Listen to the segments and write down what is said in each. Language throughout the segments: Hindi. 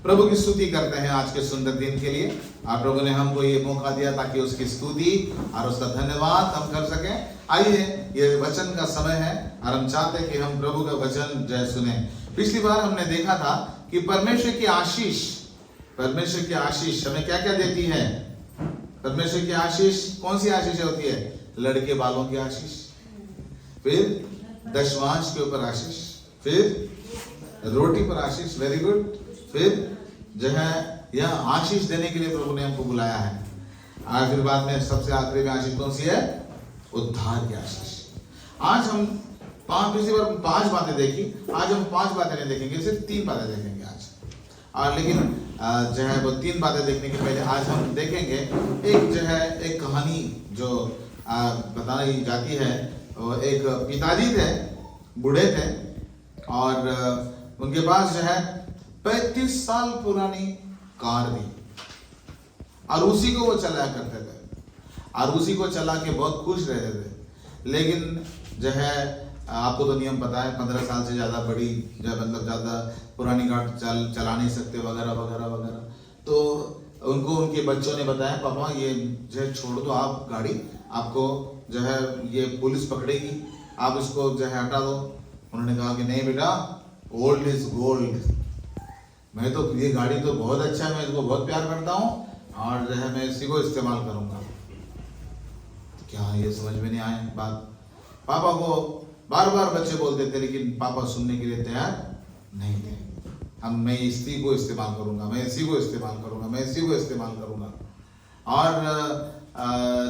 प्रभु की स्तुति करते हैं आज के सुंदर दिन के लिए। आप प्रभु ने हमको ये मौका दिया ताकि उसकी स्तुति और उसका धन्यवाद हम कर सकें। आइए, ये वचन का समय है और हम चाहते हैं कि हम प्रभु का वचन जय सुने। पिछली बार हमने देखा था कि परमेश्वर की आशीष हमें क्या क्या देती है। परमेश्वर की आशीष कौन सी आशीष होती है? लड़के बालों की आशीष, फिर दशमांश के ऊपर आशीष, फिर रोटी पर आशीष, वेरी गुड। फिर जो है यह आशीष देने के लिए प्रभु ने हमको बुलाया है। और फिर बाद में सबसे आखिरी में आशीष कौन सी है? उद्धार की आशीष। आज हम पिछली बार 5 बातें देखी, आज हम 5 बातें नहीं देखेंगे, सिर्फ 3 बातें देखेंगे आज। और लेकिन जो है वो 3 बातें देखने के पहले आज हम देखेंगे एक जो है एक कहानी जो बताई जाती है। एक पिताजी थे, बूढ़े थे, और उनके पास जो है 35 साल पुरानी कार थी और उसी को वो चलाया करते थे और उसी को चला के बहुत खुश रहते थे। लेकिन जो है आपको तो नियम पता है, 15 साल से ज़्यादा बड़ी जो मतलब ज़्यादा पुरानी कार चला नहीं सकते वगैरह वगैरह वगैरह। तो उनको उनके बच्चों ने बताया, पापा ये जो है छोड़ दो आप गाड़ी, आपको जो है ये पुलिस पकड़ेगी, आप इसको जो है हटा दो। उन्होंने कहा कि नहीं बेटा, ओल्ड इज गोल्ड। मैं तो ये गाड़ी तो बहुत अच्छा है, मैं इसको बहुत प्यार करता हूँ और जो है मैं इसी को इस्तेमाल करूँगा। क्या ये समझ में नहीं आए बात? पापा को बार बार बच्चे बोलते थे, लेकिन पापा सुनने के लिए तैयार नहीं थे। मैं इसी को इस्तेमाल करूँगा, मैं इसी को इस्तेमाल करूँगा, मैं इसी को इस्तेमाल करूँगा। और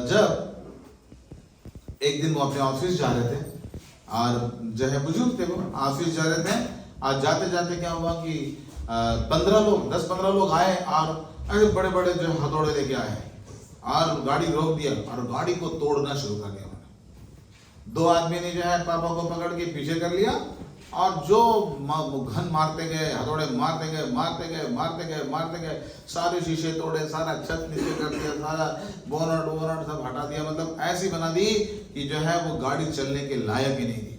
जब एक दिन वो अपने ऑफिस जा रहे थे और जो है बुजुर्ग थे, वो ऑफिस जा रहे थे और जाते जाते क्या हुआ कि 10-15 लोग आए और ऐसे बड़े बड़े जो हथौड़े लेके आए और गाड़ी रोक दिया और गाड़ी को तोड़ना शुरू कर दिया। 2 आदमी ने जो है पापा को पकड़ के पीछे कर लिया और जो घन मारते गए, हथौड़े मारते गए, सारे शीशे तोड़े, सारा छत नीचे कर दिया, सारा बोनट सब हटा दिया। मतलब ऐसी बना दी कि जो है वो गाड़ी चलने के लायक ही नहीं थी।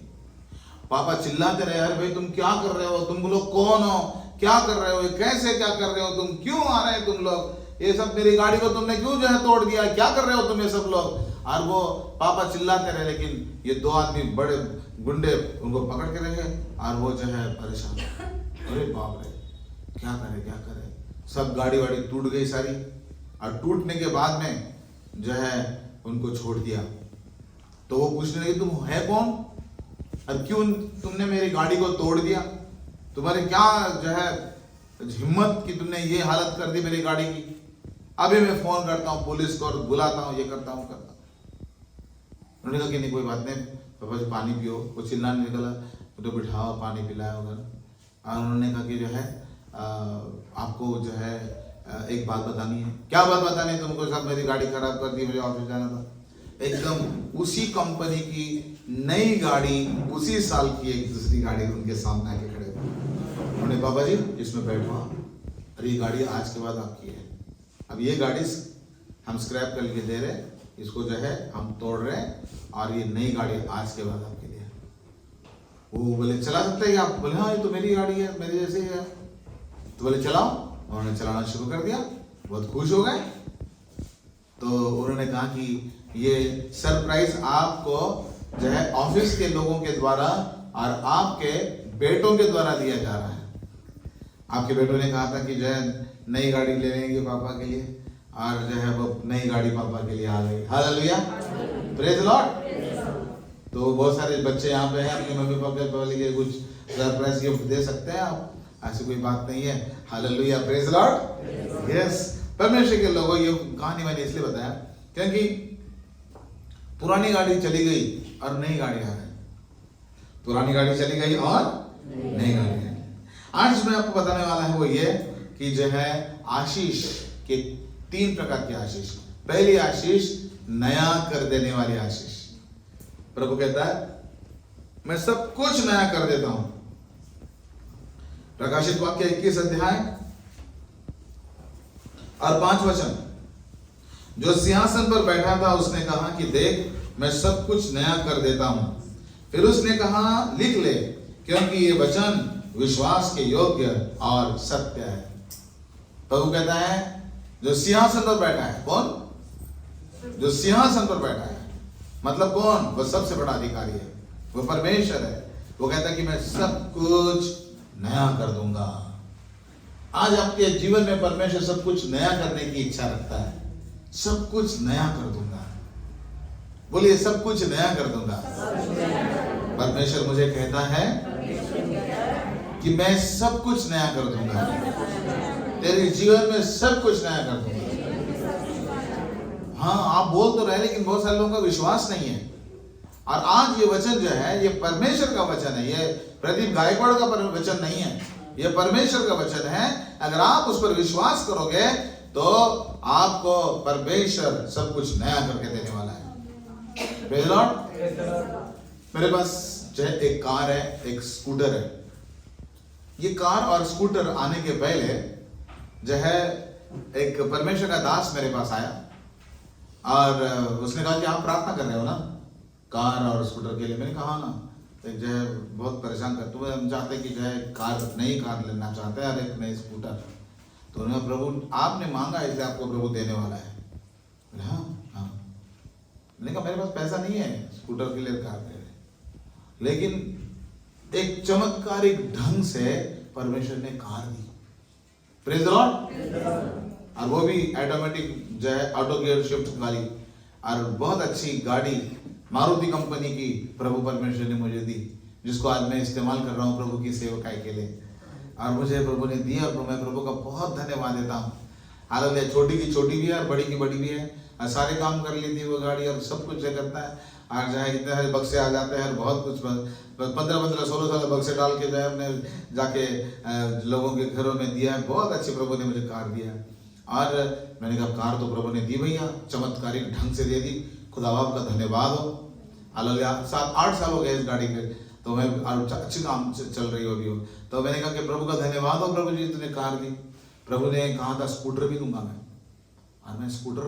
पापा चिल्लाते रहे, अरे भाई तुम क्या कर रहे हो, तुम लोग कौन हो, क्या कर रहे हो, कैसे क्या कर रहे हो, तुम क्यों आ रहे हो, तुम लोग ये सब, मेरी गाड़ी को तुमने क्यों जो है तोड़ दिया, क्या कर रहे हो तुम ये सब लोग। और वो पापा चिल्लाते रहे, लेकिन ये 2 आदमी बड़े गुंडे उनको पकड़ के रह गए और वो जो है परेशान। अरे बाप रे, क्या करे। सब गाड़ी वाड़ी टूट गई सारी, और टूटने के बाद में जो है उनको छोड़ दिया। तो वो पूछने लगे, तुम है कौन और क्यों तुमने मेरी गाड़ी को तोड़ दिया, तुम्हारे क्या जो है हिम्मत कि तुमने ये हालत कर दी मेरी गाड़ी की। अभी मैं फोन करता हूँ पुलिस को और बुलाता हूँ, ये करता हूँ। उन्होंने कहा कि नहीं कोई बात नहीं पापा जी, पानी पियो। वो चिल्लाने निकला तो बिठाओ, पानी पिलाया उधर। और उन्होंने कहा कि जो है आपको जो है एक बात बतानी है। क्या बात बतानी है तुमको? सब मेरी गाड़ी खराब कर दी, मुझे ऑफिस जाना था। एकदम उसी कंपनी की नई गाड़ी, उसी साल की एक दूसरी गाड़ी उनके सामने आके खड़े हुए। उन्होंने, बाबा जी इसमें बैठो, अरे ये गाड़ी आज के बाद आपकी है, अब ये गाड़ी हम स्क्रैप करके दे रहे, इसको जो है हम तोड़ रहे हैं और ये नई गाड़ी आज के बाद आपके लिए। वो बोले चला सकते हैं आप? बोले हाँ, ये तो मेरी गाड़ी है, मेरे जैसे ही है। तो बोले चलाओ। उन्होंने चलाना शुरू कर दिया, बहुत खुश हो गए। तो उन्होंने कहा कि ये सरप्राइज आपको जो है ऑफिस के लोगों के द्वारा और आपके बेटों के द्वारा दिया जा रहा है। आपके बेटों ने कहा था कि जो है नई गाड़ी ले लेंगे पापा के लिए, और जो है वो नई गाड़ी पापा के लिए आ गई। Hallelujah, praise Lord. तो बहुत सारे बच्चे यहाँ पे हैं, अपने मम्मी पापा के लिए कुछ सरप्राइज गिफ्ट दे सकते हैं आप, ऐसी कोई बात नहीं है। Hallelujah, praise Lord. यस, परमेश्वर के लोगों, ये कहानी मैंने इसलिए बताया क्योंकि पुरानी गाड़ी चली गई और नई गाड़ी आ गई। पुरानी गाड़ी चली गई और नई गाड़ी है। आज मैं आपको बताने वाला है वो ये कि जो है आशीष के 3 प्रकार की आशीष। पहली आशीष नया कर देने वाली आशीष। प्रभु कहता है मैं सब कुछ नया कर देता हूं। प्रकाशित वाक्य 21 अध्याय और 5 वचन। जो सिंहासन पर बैठा था उसने कहा कि देख मैं सब कुछ नया कर देता हूं। फिर उसने कहा लिख ले, क्योंकि ये वचन विश्वास के योग्य और सत्य है। प्रभु कहता है जो सिंहासन पर बैठा है, कौन? जो सिंहासन पर बैठा है, मतलब कौन? वो सबसे बड़ा अधिकारी है, वो परमेश्वर है। वो कहता है कि मैं सब कुछ नया कर दूंगा। आज आपके जीवन में परमेश्वर सब कुछ नया करने की इच्छा रखता है। सब कुछ नया कर दूंगा, बोलिए सब कुछ नया कर दूंगा। परमेश्वर मुझे कहता है कि मैं सब कुछ नया कर दूंगा, तेरे जीवन में सब कुछ नया कर दूंगा। हाँ, आप बोल तो रहे, लेकिन बहुत सारे लोगों का विश्वास नहीं है। और आज ये वचन जो है, ये परमेश्वर का वचन है, ये प्रदीप गायकवाड़ का वचन नहीं है, ये परमेश्वर का वचन है। अगर आप उस पर विश्वास करोगे तो आपको परमेश्वर सब कुछ नया करके देने वाला है। Praise the Lord. मेरे पास जो है एक कार है, एक स्कूटर है। ये कार और स्कूटर आने के पहले जो है एक परमेश्वर का दास मेरे पास आया और उसने कहा कि आप प्रार्थना कर रहे हो ना कार और स्कूटर के लिए। मैंने कहा ना, जो है बहुत परेशान कर, तुम्हें हम चाहते कि जो है कार, नई कार लेना चाहते हैं और एक नई स्कूटर। तो उन्होंने प्रभु आपने मांगा इसलिए आपको प्रभु देने वाला है। हाँ हाँ। मैंने कहा मेरे पास पैसा नहीं है स्कूटर के लिए, कार के लिए, लेकिन एक चमत्कारिक ढंग से परमेश्वर ने car the. Praise the Lord. और वो भी ऑटोमेटिक जो है ऑटो गियर शिफ्ट वाली, और बहुत अच्छी गाड़ी मारुति कंपनी की प्रभु परमेश्वर ने मुझे दी, जिसको आज मैं इस्तेमाल कर रहा हूँ प्रभु की सेवकाई के लिए। और मुझे प्रभु ने दिया और मैं प्रभु का बहुत धन्यवाद देता हूँ। हालांकि छोटी की छोटी भी है और बड़ी की बड़ी भी है, और सारे काम कर लेती है वो गाड़ी और सब कुछ करता है। और जो है इतने सारे बक्से आ जाते हैं, बहुत कुछ 15-16 बक्से डाल के जो है हमने जाके लोगों के घरों में दिया है। बहुत अच्छे प्रभु ने मुझे कार दिया। और मैंने कहा कार तो प्रभु ने दी भैया, चमत्कारिक ढंग से दे दी, खुदा बाप का धन्यवाद हो। हालांकि 7-8 साल हो गए इस गाड़ी के, तो मैं अच्छी काम चल रही हो अभी हो। तो मैंने कहा कि प्रभु का धन्यवाद हो प्रभु जी, तुमने कार दी। प्रभु ने कहा था स्कूटर भी दूंगा मैं, और मैं स्कूटर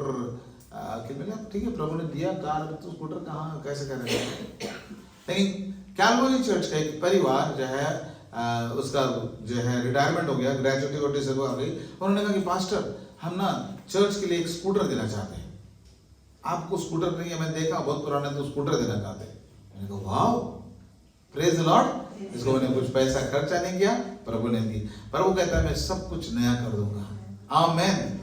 कि मैंने ठीक है प्रभु ने दिया कार, तो स्कूटर कहाँ कैसे करेंगे। लेकिन कैलवरी चर्च का एक परिवार जो है उसका जो है रिटायरमेंट हो गया, ग्रेजुएटी से वो आ गई। उन्होंने कहा कि पास्टर हम ना चर्च के लिए एक स्कूटर देना चाहते हैं। आपको स्कूटर नहीं है, मैं देखा बहुत पुराना, तो स्कूटर देना चाहते हैं। मैंने कहा वाओ, प्रेज द लॉर्ड। इसको मैंने कुछ पैसा खर्चा नहीं किया, प्रभु ने दी। प्रभु कहता है मैं सब कुछ नया कर दूंगा। आमीन।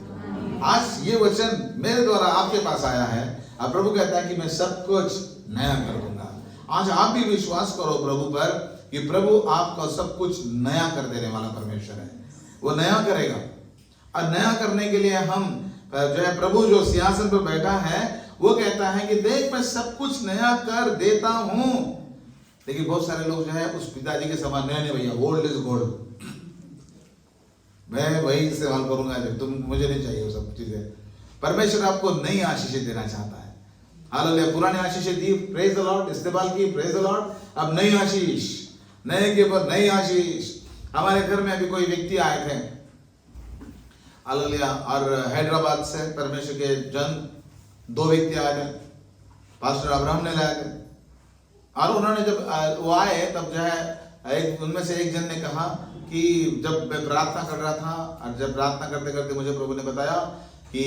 आज ये वचन मेरे द्वारा आपके पास आया है और प्रभु कहता है कि मैं सब कुछ नया कर दूंगा। आज आप भी विश्वास करो प्रभु पर कि प्रभु आपका सब कुछ नया कर देने वाला परमेश्वर है। वो नया करेगा, और नया करने के लिए हम जो है प्रभु जो सिंहासन पर बैठा है वो कहता है कि देख मैं सब कुछ नया कर देता हूं। लेकिन बहुत सारे लोग जो है उस पिताजी के समान नहीं भैया, ओल्ड इज गोल्ड, मैं वही इस्तेमाल करूंगा, तुम मुझे नहीं चाहिए वो सब चीजें। परमेश्वर आपको नई आशीषें देना चाहता है। हालेलुया। पुरानी आशीषें दी, प्रेज द लॉर्ड, इस्तेमाल की, प्रेज द लॉर्ड। अब नई आशीष, नए के ऊपर नई आशीष। हमारे घर में अभी कोई व्यक्ति आए थे, हालेलुया, और हैदराबाद से परमेश्वर के जन 2 व्यक्ति आए थे, पास्टर अब्राहम ने लाए थे। और उन्होंने जब वो आए तब जो है उनमें से एक जन ने कहा कि जब मैं प्रार्थना कर रहा था, और जब प्रार्थना करते करते मुझे प्रभु ने बताया कि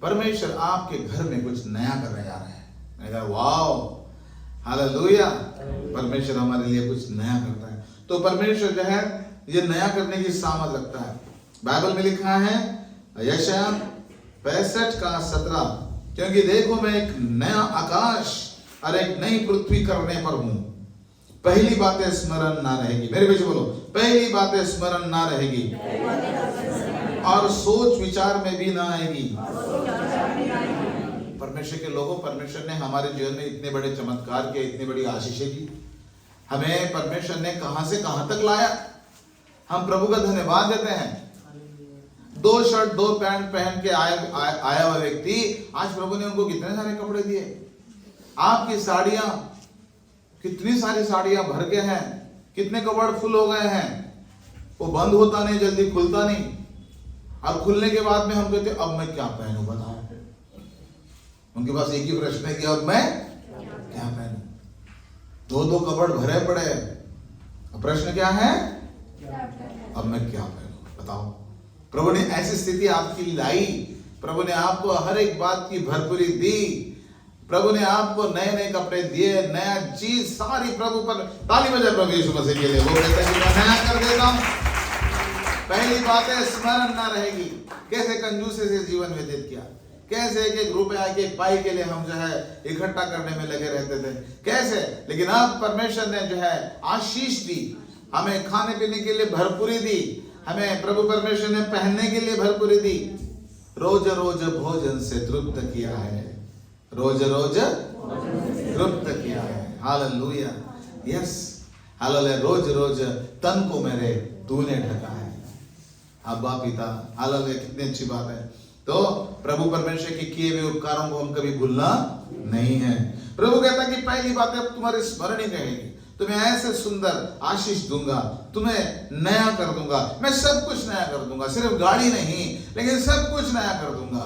परमेश्वर आपके घर में कुछ नया करने जा रहे हैं। मैंने कहा वाओ, हालेलुया, परमेश्वर हमारे लिए कुछ नया करता है। तो परमेश्वर जो है ये नया करने की सामर्थ रखता है। बाइबल में लिखा है यशायाह 65:17, क्योंकि देखो मैं एक नया आकाश और एक नई पृथ्वी करने पर हूं, पहली बातें स्मरण ना रहेगी। मेरे पीछे बोलो, पहली बातें स्मरण ना रहेगी और सोच विचार में भी ना आएगी। परमेश्वर के लोगों, परमेश्वर ने हमारे जीवन में इतने बड़े चमत्कार किए, इतनी बड़ी आशीषें दी। हमें परमेश्वर ने कहां से कहां तक लाया, हम प्रभु का धन्यवाद देते हैं। 2 शर्ट 2 पैंट पहन के आया हुआ व्यक्ति, आज प्रभु ने उनको कितने सारे कपड़े दिए। आपकी साड़ियां, कितनी सारी साड़ियां भर के हैं, कितने कपड़ फुल हो गए हैं, वो बंद होता नहीं, जल्दी खुलता नहीं। और खुलने के बाद में हम कहते अब मैं क्या पहनूं, बताओ। उनके पास एक ही प्रश्न है कि अब मैं क्या पहनूं। 2 कपड़ भरे पड़े, प्रश्न क्या है, अब मैं क्या पहनूं, बताओ। प्रभु ने ऐसी स्थिति आपकी लाई, प्रभु ने आपको हर एक बात की भरपूरी दी, प्रभु ने आपको नए नए कपड़े दिए, नया चीज सारी प्रभु पर ताली बजाए प्रभु यीशु मसीह के लिए। वो कहता है कि मैं नया कर देता हूं। पहली बात है स्मरण ना रहेगी, कैसे कंजूसी से जीवन व्यतीत किया, कैसे एक एक रुपया के पाई के लिए हम जो है इकट्ठा करने में लगे रहते थे, कैसे। लेकिन अब परमेश्वर ने जो है आशीष दी, हमें खाने पीने के लिए भरपूरी दी, हमें प्रभु परमेश्वर ने पहनने के लिए भरपूरी दी, रोज रोज भोजन से तृप्त किया है, रोज रोज तृप्त किया है। Hallelujah, yes hallelujah. रोज रोज तन को मेरे तूने ढका है। अब्बा पिता, हालेलुया, कितनी अच्छी बात है। तो प्रभु परमेश्वर के किए हुए उपकारों को हम कभी भूलना नहीं है। प्रभु कहता है कि पहली बात है तुम्हारी स्मरण ही रहेगी, तुम्हें ऐसे सुंदर आशीष दूंगा, तुम्हें नया कर दूंगा, मैं सब कुछ नया कर दूंगा, सिर्फ गाड़ी नहीं लेकिन सब कुछ नया कर दूंगा।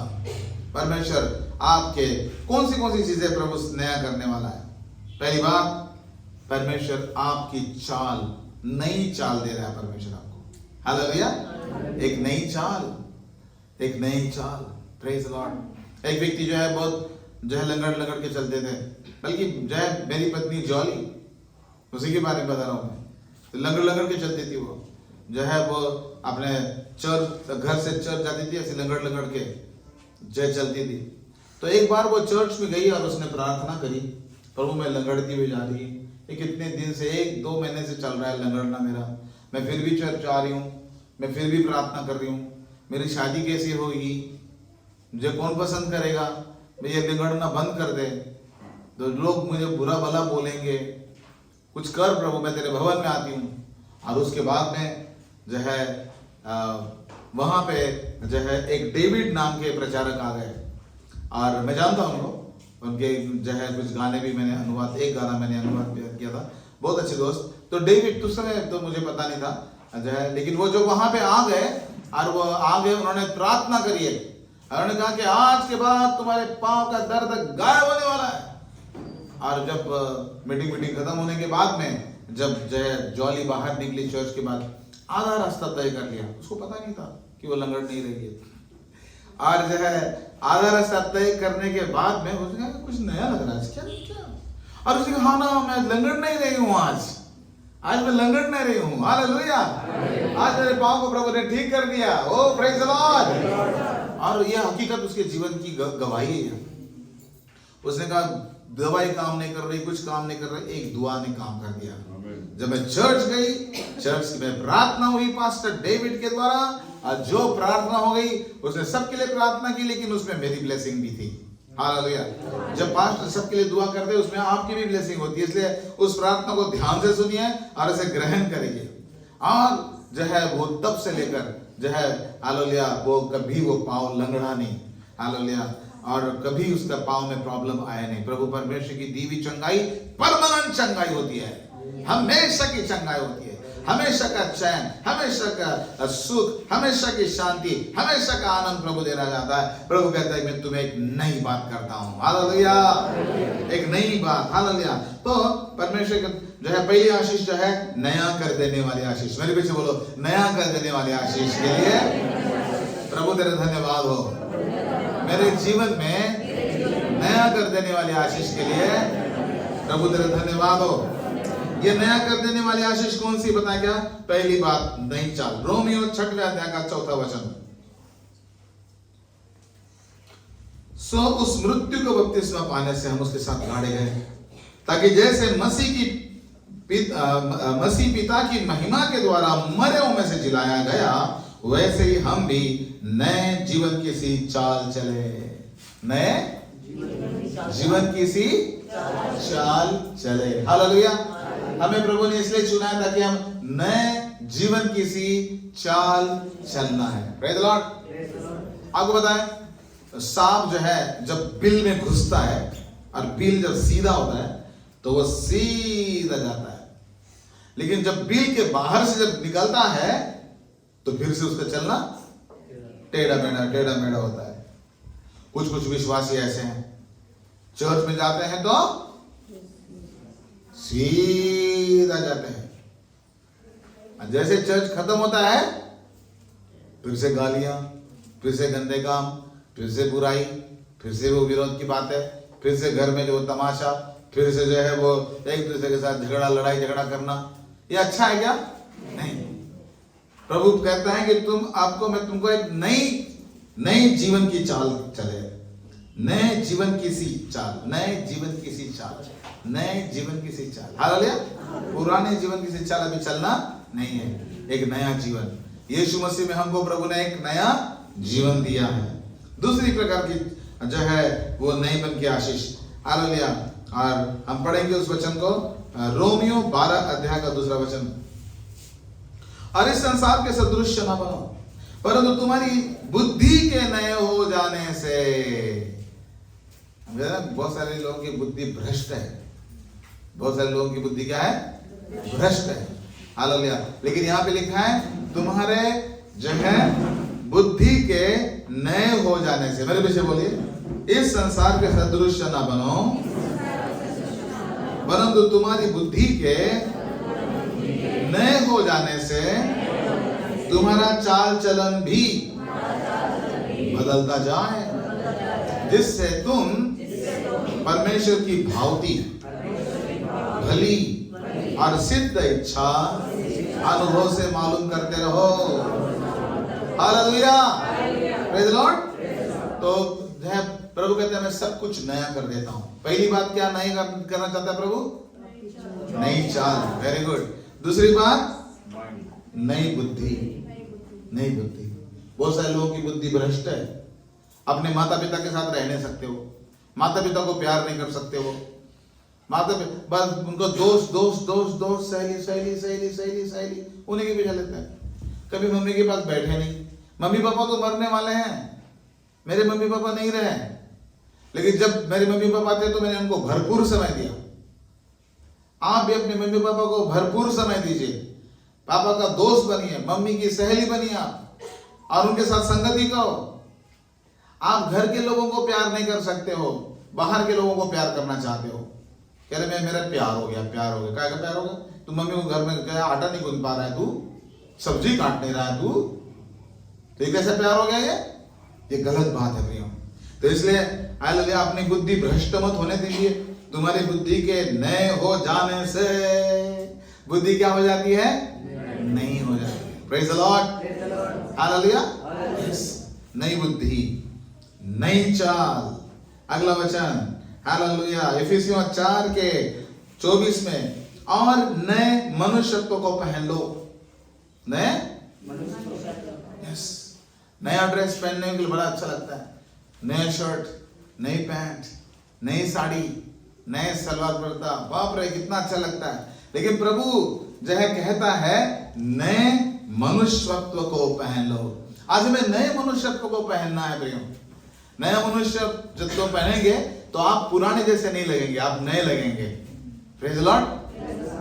परमेश्वर आपके कौन सी चीजें प्रभु नया करने वाला है। पहली बात, परमेश्वर आपकी चाल, नई चाल दे रहा है परमेश्वर आपको। हालेलुया, एक नई चाल, एक नई चाल। Praise the Lord. एक व्यक्ति जो है बहुत जो है लंगड़ के चलते थे, बल्कि जो है मेरी पत्नी जॉली, उसी के बारे में बता रहा हूँ मैं, तो लंगड़ के चलती थी। वो जो है वो अपने चर्च, घर से चर्च जाती थी, ऐसे लंगड़ के जय चलती थी। तो एक बार वो चर्च में गई और उसने प्रार्थना करी, प्रभु मैं लंगड़ती हुई जा रही, ये कितने दिन से 1-2 महीने से चल रहा है लंगड़ना मेरा, मैं फिर भी चर्च आ रही हूँ, मैं फिर भी प्रार्थना कर रही हूँ, मेरी शादी कैसी होगी, मुझे कौन पसंद करेगा, मैं ये लंगड़ना बंद कर दे, तो लोग मुझे बुरा भला बोलेंगे, कुछ कर प्रभु, मैं तेरे भवन में आती हूँ। और उसके बाद में जो है वहाँ पे जो है एक डेविड नाम के प्रचारक आ गए, और मैं जानता हूँ उनके जो है कुछ गाने भी मैंने अनुवाद, एक गाना मैंने अनुवाद किया था, बहुत अच्छे दोस्त। तो डेविड उस समय तो मुझे पता नहीं था जो है, लेकिन वो जो वहाँ पे आ गए और वो आगे उन्होंने प्रार्थना करी है, उन्होंने कहा कि आज के बाद तुम्हारे पाँव का दर्द गायब होने वाला है। और जब मीटिंग खत्म होने के बाद में जब जो है जॉली बाहर निकली चर्च के बाद, आधा रास्ता तय कर लिया, उसको पता नहीं था कि वो लंगड़ नहीं रही है। और जो है आधा रास्ता तय करने के बाद में उसने कहा कुछ नया लग रहा है क्या, और उसने कहा हाँ ना, मैं लंगड़ नहीं रही हूँ, आज मैं लंगड़ नहीं रही हूँ। हालेलुया, आज मेरे पाँव को प्रभु ने ठीक कर दिया। ओ प्रेज द लॉर्ड। और ये हकीकत उसके जीवन की गवाही है। उसने कहा दवाई काम नहीं कर रही, कुछ काम नहीं कर रही, एक दुआ ने काम कर दिया। जब मैं चर्च गई, चर्च में प्रार्थना हुई पास्टर डेविड के द्वारा, और जो प्रार्थना हो गई उसने सबके लिए प्रार्थना की, लेकिन उसमें मेरी ब्लेसिंग भी थी। हालेलुया। जब पास्टर सबके लिए दुआ करते हैं उसमें आपकी भी ब्लेसिंग होती है, इसलिए उस प्रार्थना को ध्यान से सुनिए और इसे ग्रहण करिए। और जो है वो तब से लेकर जो है हालेलुया, वो कभी वो पाँव लंगड़ा नहीं, हालेलुया, और कभी उसका पाँव में प्रॉब्लम आया नहीं। प्रभु परमेश्वर की दी हुई चंगाई परमानेंट चंगाई होती है, हमेशा की चंगाई होती है, हमेशा का चैन, हमेशा का सुख, हमेशा की शांति, हमेशा का आनंद प्रभु देना चाहता है। प्रभु कहता है मैं तुम्हें एक नई बात करता हूँ। हालेलुया, एक नई बात। हालेलुया। तो परमेश्वर जो है पहली आशीष जो है नया कर देने वाली आशीष। मेरे पीछे बोलो, नया कर देने वाली आशीष के लिए प्रभु तेरे धन्यवाद हो। मेरे जीवन में नया कर देने वाली आशीष के लिए प्रभु तेरे धन्यवाद हो। ये नया कर देने वाली आशीष कौन सी, पता क्या? पहली बात, नई चाल। रोमियो 6वें अध्याय का 4था वचन। सो उस मृत्यु को बपतिस्मा पाने से हम उसके साथ गाड़े गए, ताकि जैसे मसीह पिता की महिमा के द्वारा मरे हुओं में से जिलाया गया, वैसे ही हम भी नए जीवन की सी चाल चले। नए जीवन की सी चाल चले। हालेलुया। हमें प्रभु ने इसलिए चुना है ताकि हम नए जीवन की सी चाल चलना है। Praise the Lord. आपको बताएं, सांप जो है जब बिल में घुसता है और बिल जब सीधा होता है तो वो सीधा जाता है, लेकिन जब बिल के बाहर से जब निकलता है तो फिर से उसका चलना टेढ़ा मेढ़ा होता है। कुछ विश्वासी ऐसे हैं, चर्च में जाते हैं तो सीधा जाते हैं, जैसे चर्च खत्म होता है फिर से गालियां, फिर से गंदे काम, फिर से बुराई, फिर से वो विरोध की बातें, फिर से घर में जो तमाशा, फिर से जो है वो एक दूसरे के साथ झगड़ा, लड़ाई झगड़ा करना। ये अच्छा है क्या? नहीं। प्रभु कहता है कि मैं तुमको एक नई जीवन की चाल चले, नए जीवन की सी चाल। हालेलुया। पुराने जीवन की सी चाल अभी चलना नहीं है, एक नया जीवन यीशु मसीह में हमको प्रभु ने एक नया जीवन दिया है। दूसरी प्रकार की जो है वो नईपन की आशीष। हालेलुया। और हम पढ़ेंगे उस वचन को, रोमियो 12 अध्याय का 2 वचन। और इस संसार के सदृश न बनो, परंतु तुम्हारी बुद्धि के नए हो जाने से। बहुत सारे लोगों की बुद्धि भ्रष्ट है, बहुत सारे लोगों की बुद्धि क्या है? भ्रष्ट है। हालेलुया। लेकिन यहाँ पे लिखा है तुम्हारे जो है बुद्धि के नए हो जाने से। मेरे पीछे बोलिए, इस संसार के सदृश न बनो, परंतु तुम्हारी बुद्धि के नए हो जाने से तुम्हारा चाल चलन भी बदलता जाए, जिससे तुम परमेश्वर की भावती, भली और सिद्ध इच्छा अनुभव से मालूम करते रहो। Hallelujah, praise the Lord. तो प्रभु कहते हैं मैं सब कुछ नया कर देता हूं। पहली बात क्या नई करना चाहता है प्रभु? नई चाल। Very good. दूसरी बात नई बुद्धि। बहुत सारे लोगों की बुद्धि भ्रष्ट है। अपने माता पिता के साथ रह नहीं सकते हो, माता पिता को प्यार नहीं कर सकते हो, माता पिता बस उनको दोस्त सहेली उन्हीं के पीछे लेते हैं। कभी मम्मी के पास बैठे नहीं। मम्मी पापा तो मरने वाले हैं, मेरे मम्मी पापा नहीं रहे, लेकिन जब मेरे मम्मी पापा थे तो मैंने उनको भरपूर समय दिया। आप भी अपने मम्मी पापा को भरपूर समय दीजिए, पापा का दोस्त बनिए, मम्मी की सहेली बनिए आप, और उनके साथ संगति करो। आप घर के लोगों को प्यार नहीं कर सकते हो, बाहर के लोगों को प्यार करना चाहते हो। कह रहे मैं मेरा प्यार हो गया। क्या प्यार हो गया? तू मम्मी को घर में गया, आटा नहीं गूंथ पा रहा है, तू सब्जी काट नहीं रहा है, तो ये कैसा प्यार हो गया? ये गलत बात है प्रियो। तो इसलिए हालेलुया, अपनी बुद्धि भ्रष्ट मत होने दीजिए। तुम्हारी बुद्धि के नए हो जाने से बुद्धि क्या हो जाती है? नहीं हो जाती है। Praise the Lord. हालेलुया। नई बुद्धि, नई चाल। अगला वचन, हालेलुया, इफिसियों 4:24 में, और नए मनुष्यत्व को पहन लो। नए नया ड्रेस पहनने के लिए बड़ा अच्छा लगता है। नया शर्ट, नई पैंट, नई साड़ी, नए सलवार कुर्ता, बाप रे कितना अच्छा लगता है। लेकिन प्रभु जो है कहता है नए मनुष्यत्व को पहन लो। आज हमें नए मनुष्यत्व को पहनना है प्रियो। नया मनुष्य जब तो पहनेंगे तो आप पुराने जैसे नहीं लगेंगे, आप नए लगेंगे। Praise the Lord.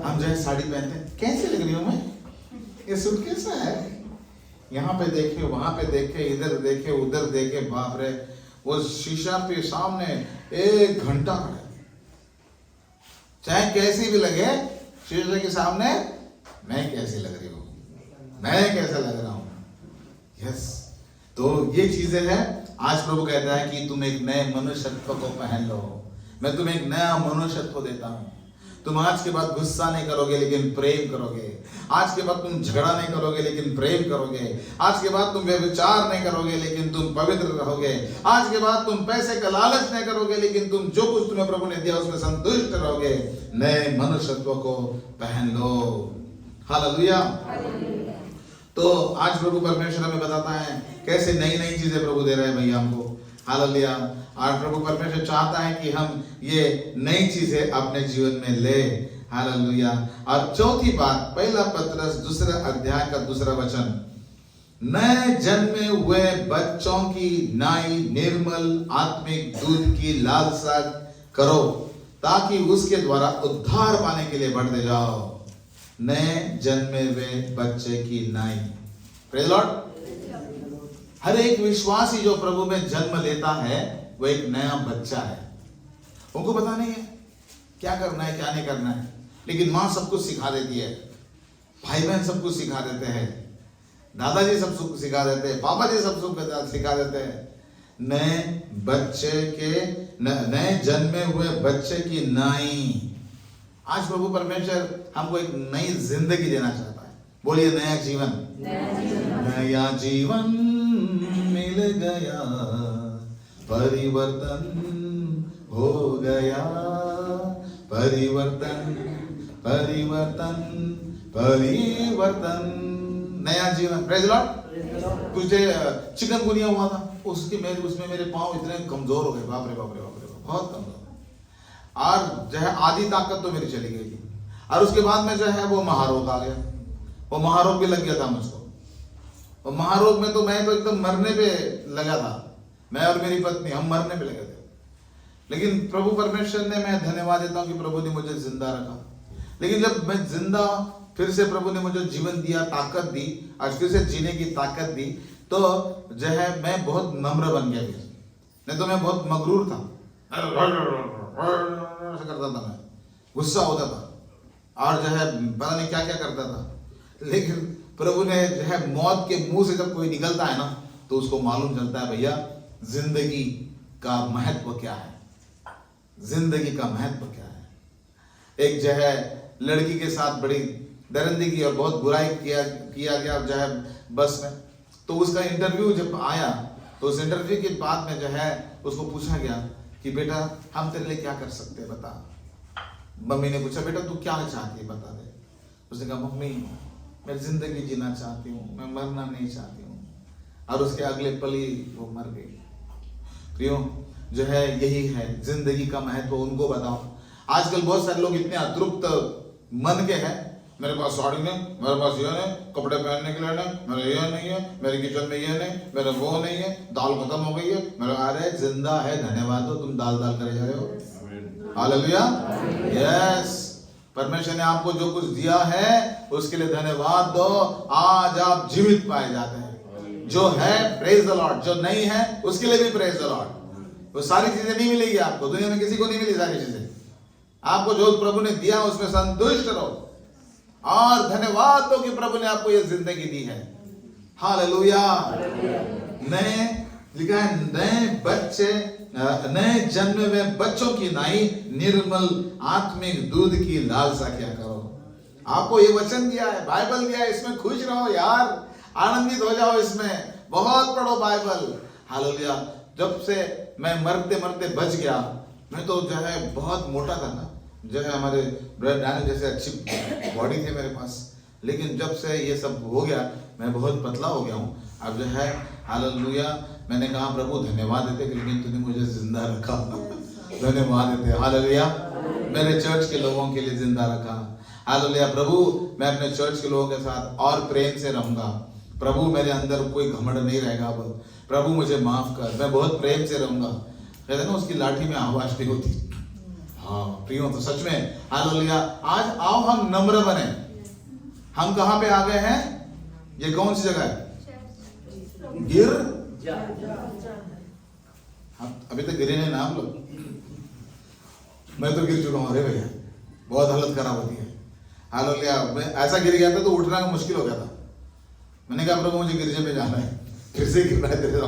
हम जो है साड़ी पहनते हैं, कैसे लग रही हूं मैं? ये सूट कैसा है? यहाँ पे देखे, वहां पे देखे, इधर देखे, उधर देखे, बाप रे, वो शीशा पे सामने 1 घंटा खड़े, चाहे कैसी भी लगे, शीशे के सामने मैं कैसी लग रही हूँ, मैं कैसा लग रहा हूँ। यस, तो ये चीजें हैं। आज प्रभु कहता है कि तुम एक नए मनुष्यत्व को पहन लो। मैं तुम्हें एक नया मनुष्यत्व देता हूँ। तुम आज के बाद गुस्सा नहीं करोगे लेकिन प्रेम करोगे। आज के बाद तुम झगड़ा नहीं करोगे लेकिन प्रेम करोगे। आज के बाद तुम व्यभिचार नहीं करोगे लेकिन तुम पवित्र रहोगे। आज के बाद तुम पैसे का लालच नहीं करोगे लेकिन तुम जो कुछ तुम्हें प्रभु ने दिया उसमें संतुष्ट रहोगे। नए मनुष्यत्व को पहन लो। हालेलुया। तो आज प्रभु परमेश्वर हमें बताता है कैसे नई नई चीजें प्रभु दे रहे हैं भैया हमको। हालेलुया। और प्रभु परमेश्वर चाहता है कि हम ये नई चीजें अपने जीवन में ले। हालेलुया। और चौथी बात, पहला पत्रस 2 अध्याय का 2 वचन, नए जन्मे हुए बच्चों की नई निर्मल आत्मिक दूध की लालसा करो ताकि उसके द्वारा उद्धार पाने के लिए बढ़ते जाओ। नए जन्मे हुए बच्चे की नई। Praise the Lord. हर एक विश्वासी जो प्रभु में जन्म लेता है वो एक नया बच्चा है। उनको पता नहीं है क्या करना है क्या नहीं करना है, लेकिन माँ सब कुछ सिखा देती है, भाई बहन सब कुछ सिखा देते हैं, दादाजी सब सुख सिखा देते हैं, पापा जी सब सुख सिखा देते हैं। नए जन्मे हुए बच्चे की नाई। आज प्रभु परमेश्वर हमको एक नई जिंदगी देना चाहता है। बोलिए नया जीवन। नया जीवन मिल गया, परिवर्तन हो गया, परिवर्तन परिवर्तन परिवर्तन, नया जीवन। Praise the Lord. तुझे चिकनगुनिया हुआ था, उसमें मेरे पांव इतने कमजोर हो गए, बाप रे बाप रे बाप रे, बहुत कमजोर। और जो है आधी ताकत तो मेरी चली गई थी। और उसके बाद में जो है वो महारोग आ गया, वो महारोग भी लग गया था मुझको। और महारोग में तो मैं तो एकदम मरने पे लगा था, मैं और मेरी पत्नी हम मरने पे लगे थे। लेकिन प्रभु परमेश्वर ने, मैं धन्यवाद देता हूँ कि प्रभु ने मुझे जिंदा रखा। लेकिन जब मैं जिंदा, फिर से प्रभु ने मुझे जीवन दिया, ताकत दी, आज फिर से जीने की ताकत दी, तो जो है मैं बहुत नम्र बन गया। फिर नहीं तो मैं बहुत मगरूर था, ऐसा करता था, मैं गुस्सा होता था और जो है पता नहीं क्या क्या करता था। लेकिन प्रभु ने जो है, मौत के मुंह से जब कोई निकलता है ना, तो उसको मालूम चलता है भैया जिंदगी का महत्व क्या है, जिंदगी का महत्व क्या है। एक जो है लड़की के साथ बड़ी दरिंदगी और बहुत बुराई किया गया जो है बस में। तो उसका इंटरव्यू जब आया, तो उस इंटरव्यू के बाद में जो है उसको पूछा गया कि बेटा हम तेरे लिए क्या कर सकते हैं, बता। मम्मी ने पूछा बेटा तू क्या चाहती है, बता दे। उसने कहा मम्मी मैं जिंदगी जीना चाहती हूँ, मैं मरना नहीं चाहती हूँ। और उसके अगले पल ही वो मर गई। प्रियो जो है यही है जिंदगी का महत्व, उनको बताओ। आजकल बहुत सारे लोग इतने अतृप्त मन के हैं, मेरे पास साड़ी नहीं, मेरे पास ये नहीं, कपड़े पहनने के लिए नहीं, मेरे ये नहीं है, मेरे किचन में ये नहीं, मेरे वो नहीं है, दाल खत्म हो गई है, मेरे अरे जिंदा है, धन्यवाद दो, तुम दाल करे जा रहे हो। हालेलुया। यस, परमेश्वर ने आपको जो कुछ दिया है उसके लिए धन्यवाद दो। आज आप जीवित पाए जाते हैं। जो है प्रेज द लॉर्ड, जो नहीं है उसके लिए भी प्रेज द लॉर्ड। वो सारी चीजें नहीं मिलेगी आपको, दुनिया में किसी को नहीं मिली सारी चीजें। आपको जो प्रभु ने दिया उसमें संतुष्ट रहो और धन्यवाद दो कि प्रभु ने आपको ये जिंदगी दी है। हालेलुया। नए लिखा है, नए बच्चे, नए जन्मे हुए बच्चों की नाई निर्मल आत्मिक दूध की लालसा क्या करो। आपको ये वचन दिया है, बाइबल दिया है, इसमें खुश रहो यार, आनंदित हो जाओ इसमें, बहुत पढ़ो बाइबल। हालेलुया। जब से मैं मरते मरते बच गया, मैं तो जो है बहुत मोटा था ना, जो है हमारे ब्रदर डैनियल जैसे अच्छी बॉडी थी मेरे पास, लेकिन जब से ये सब हो गया मैं बहुत पतला हो गया हूँ। अब जो है हालेलुया, मैंने कहा प्रभु धन्यवाद देते कि लेकिन तूने मुझे जिंदा रखा, धन्यवाद देते। हालेलुया। मेरे चर्च के लोगों के लिए जिंदा रखा। हालेलुया। प्रभु मैं अपने चर्च के लोगों के साथ और प्रेम से रहूंगा। प्रभु मेरे अंदर कोई घमंड नहीं रहेगा। अब प्रभु मुझे माफ कर, मैं बहुत प्रेम से रहूंगा। कहते ना उसकी लाठी में आवाज नहीं होती। हाँ प्रियो, तो सच में हालेलुया। आज आओ हम नम्र बने। हम कहाँ पे आ गए हैं? ये कौन सी जगह है? गिर अभी तक गिरे नहीं ना हम लोग। मैं तो गिर चुका हूँ। अरे भैया बहुत हालत खराब होती है। हालेलुया। मैं ऐसा गिर गया था तो उठना का मुश्किल हो गया था। मैंने कहा प्रभु मुझे गिरजे में जाना है, फिर से गिरना है तेरे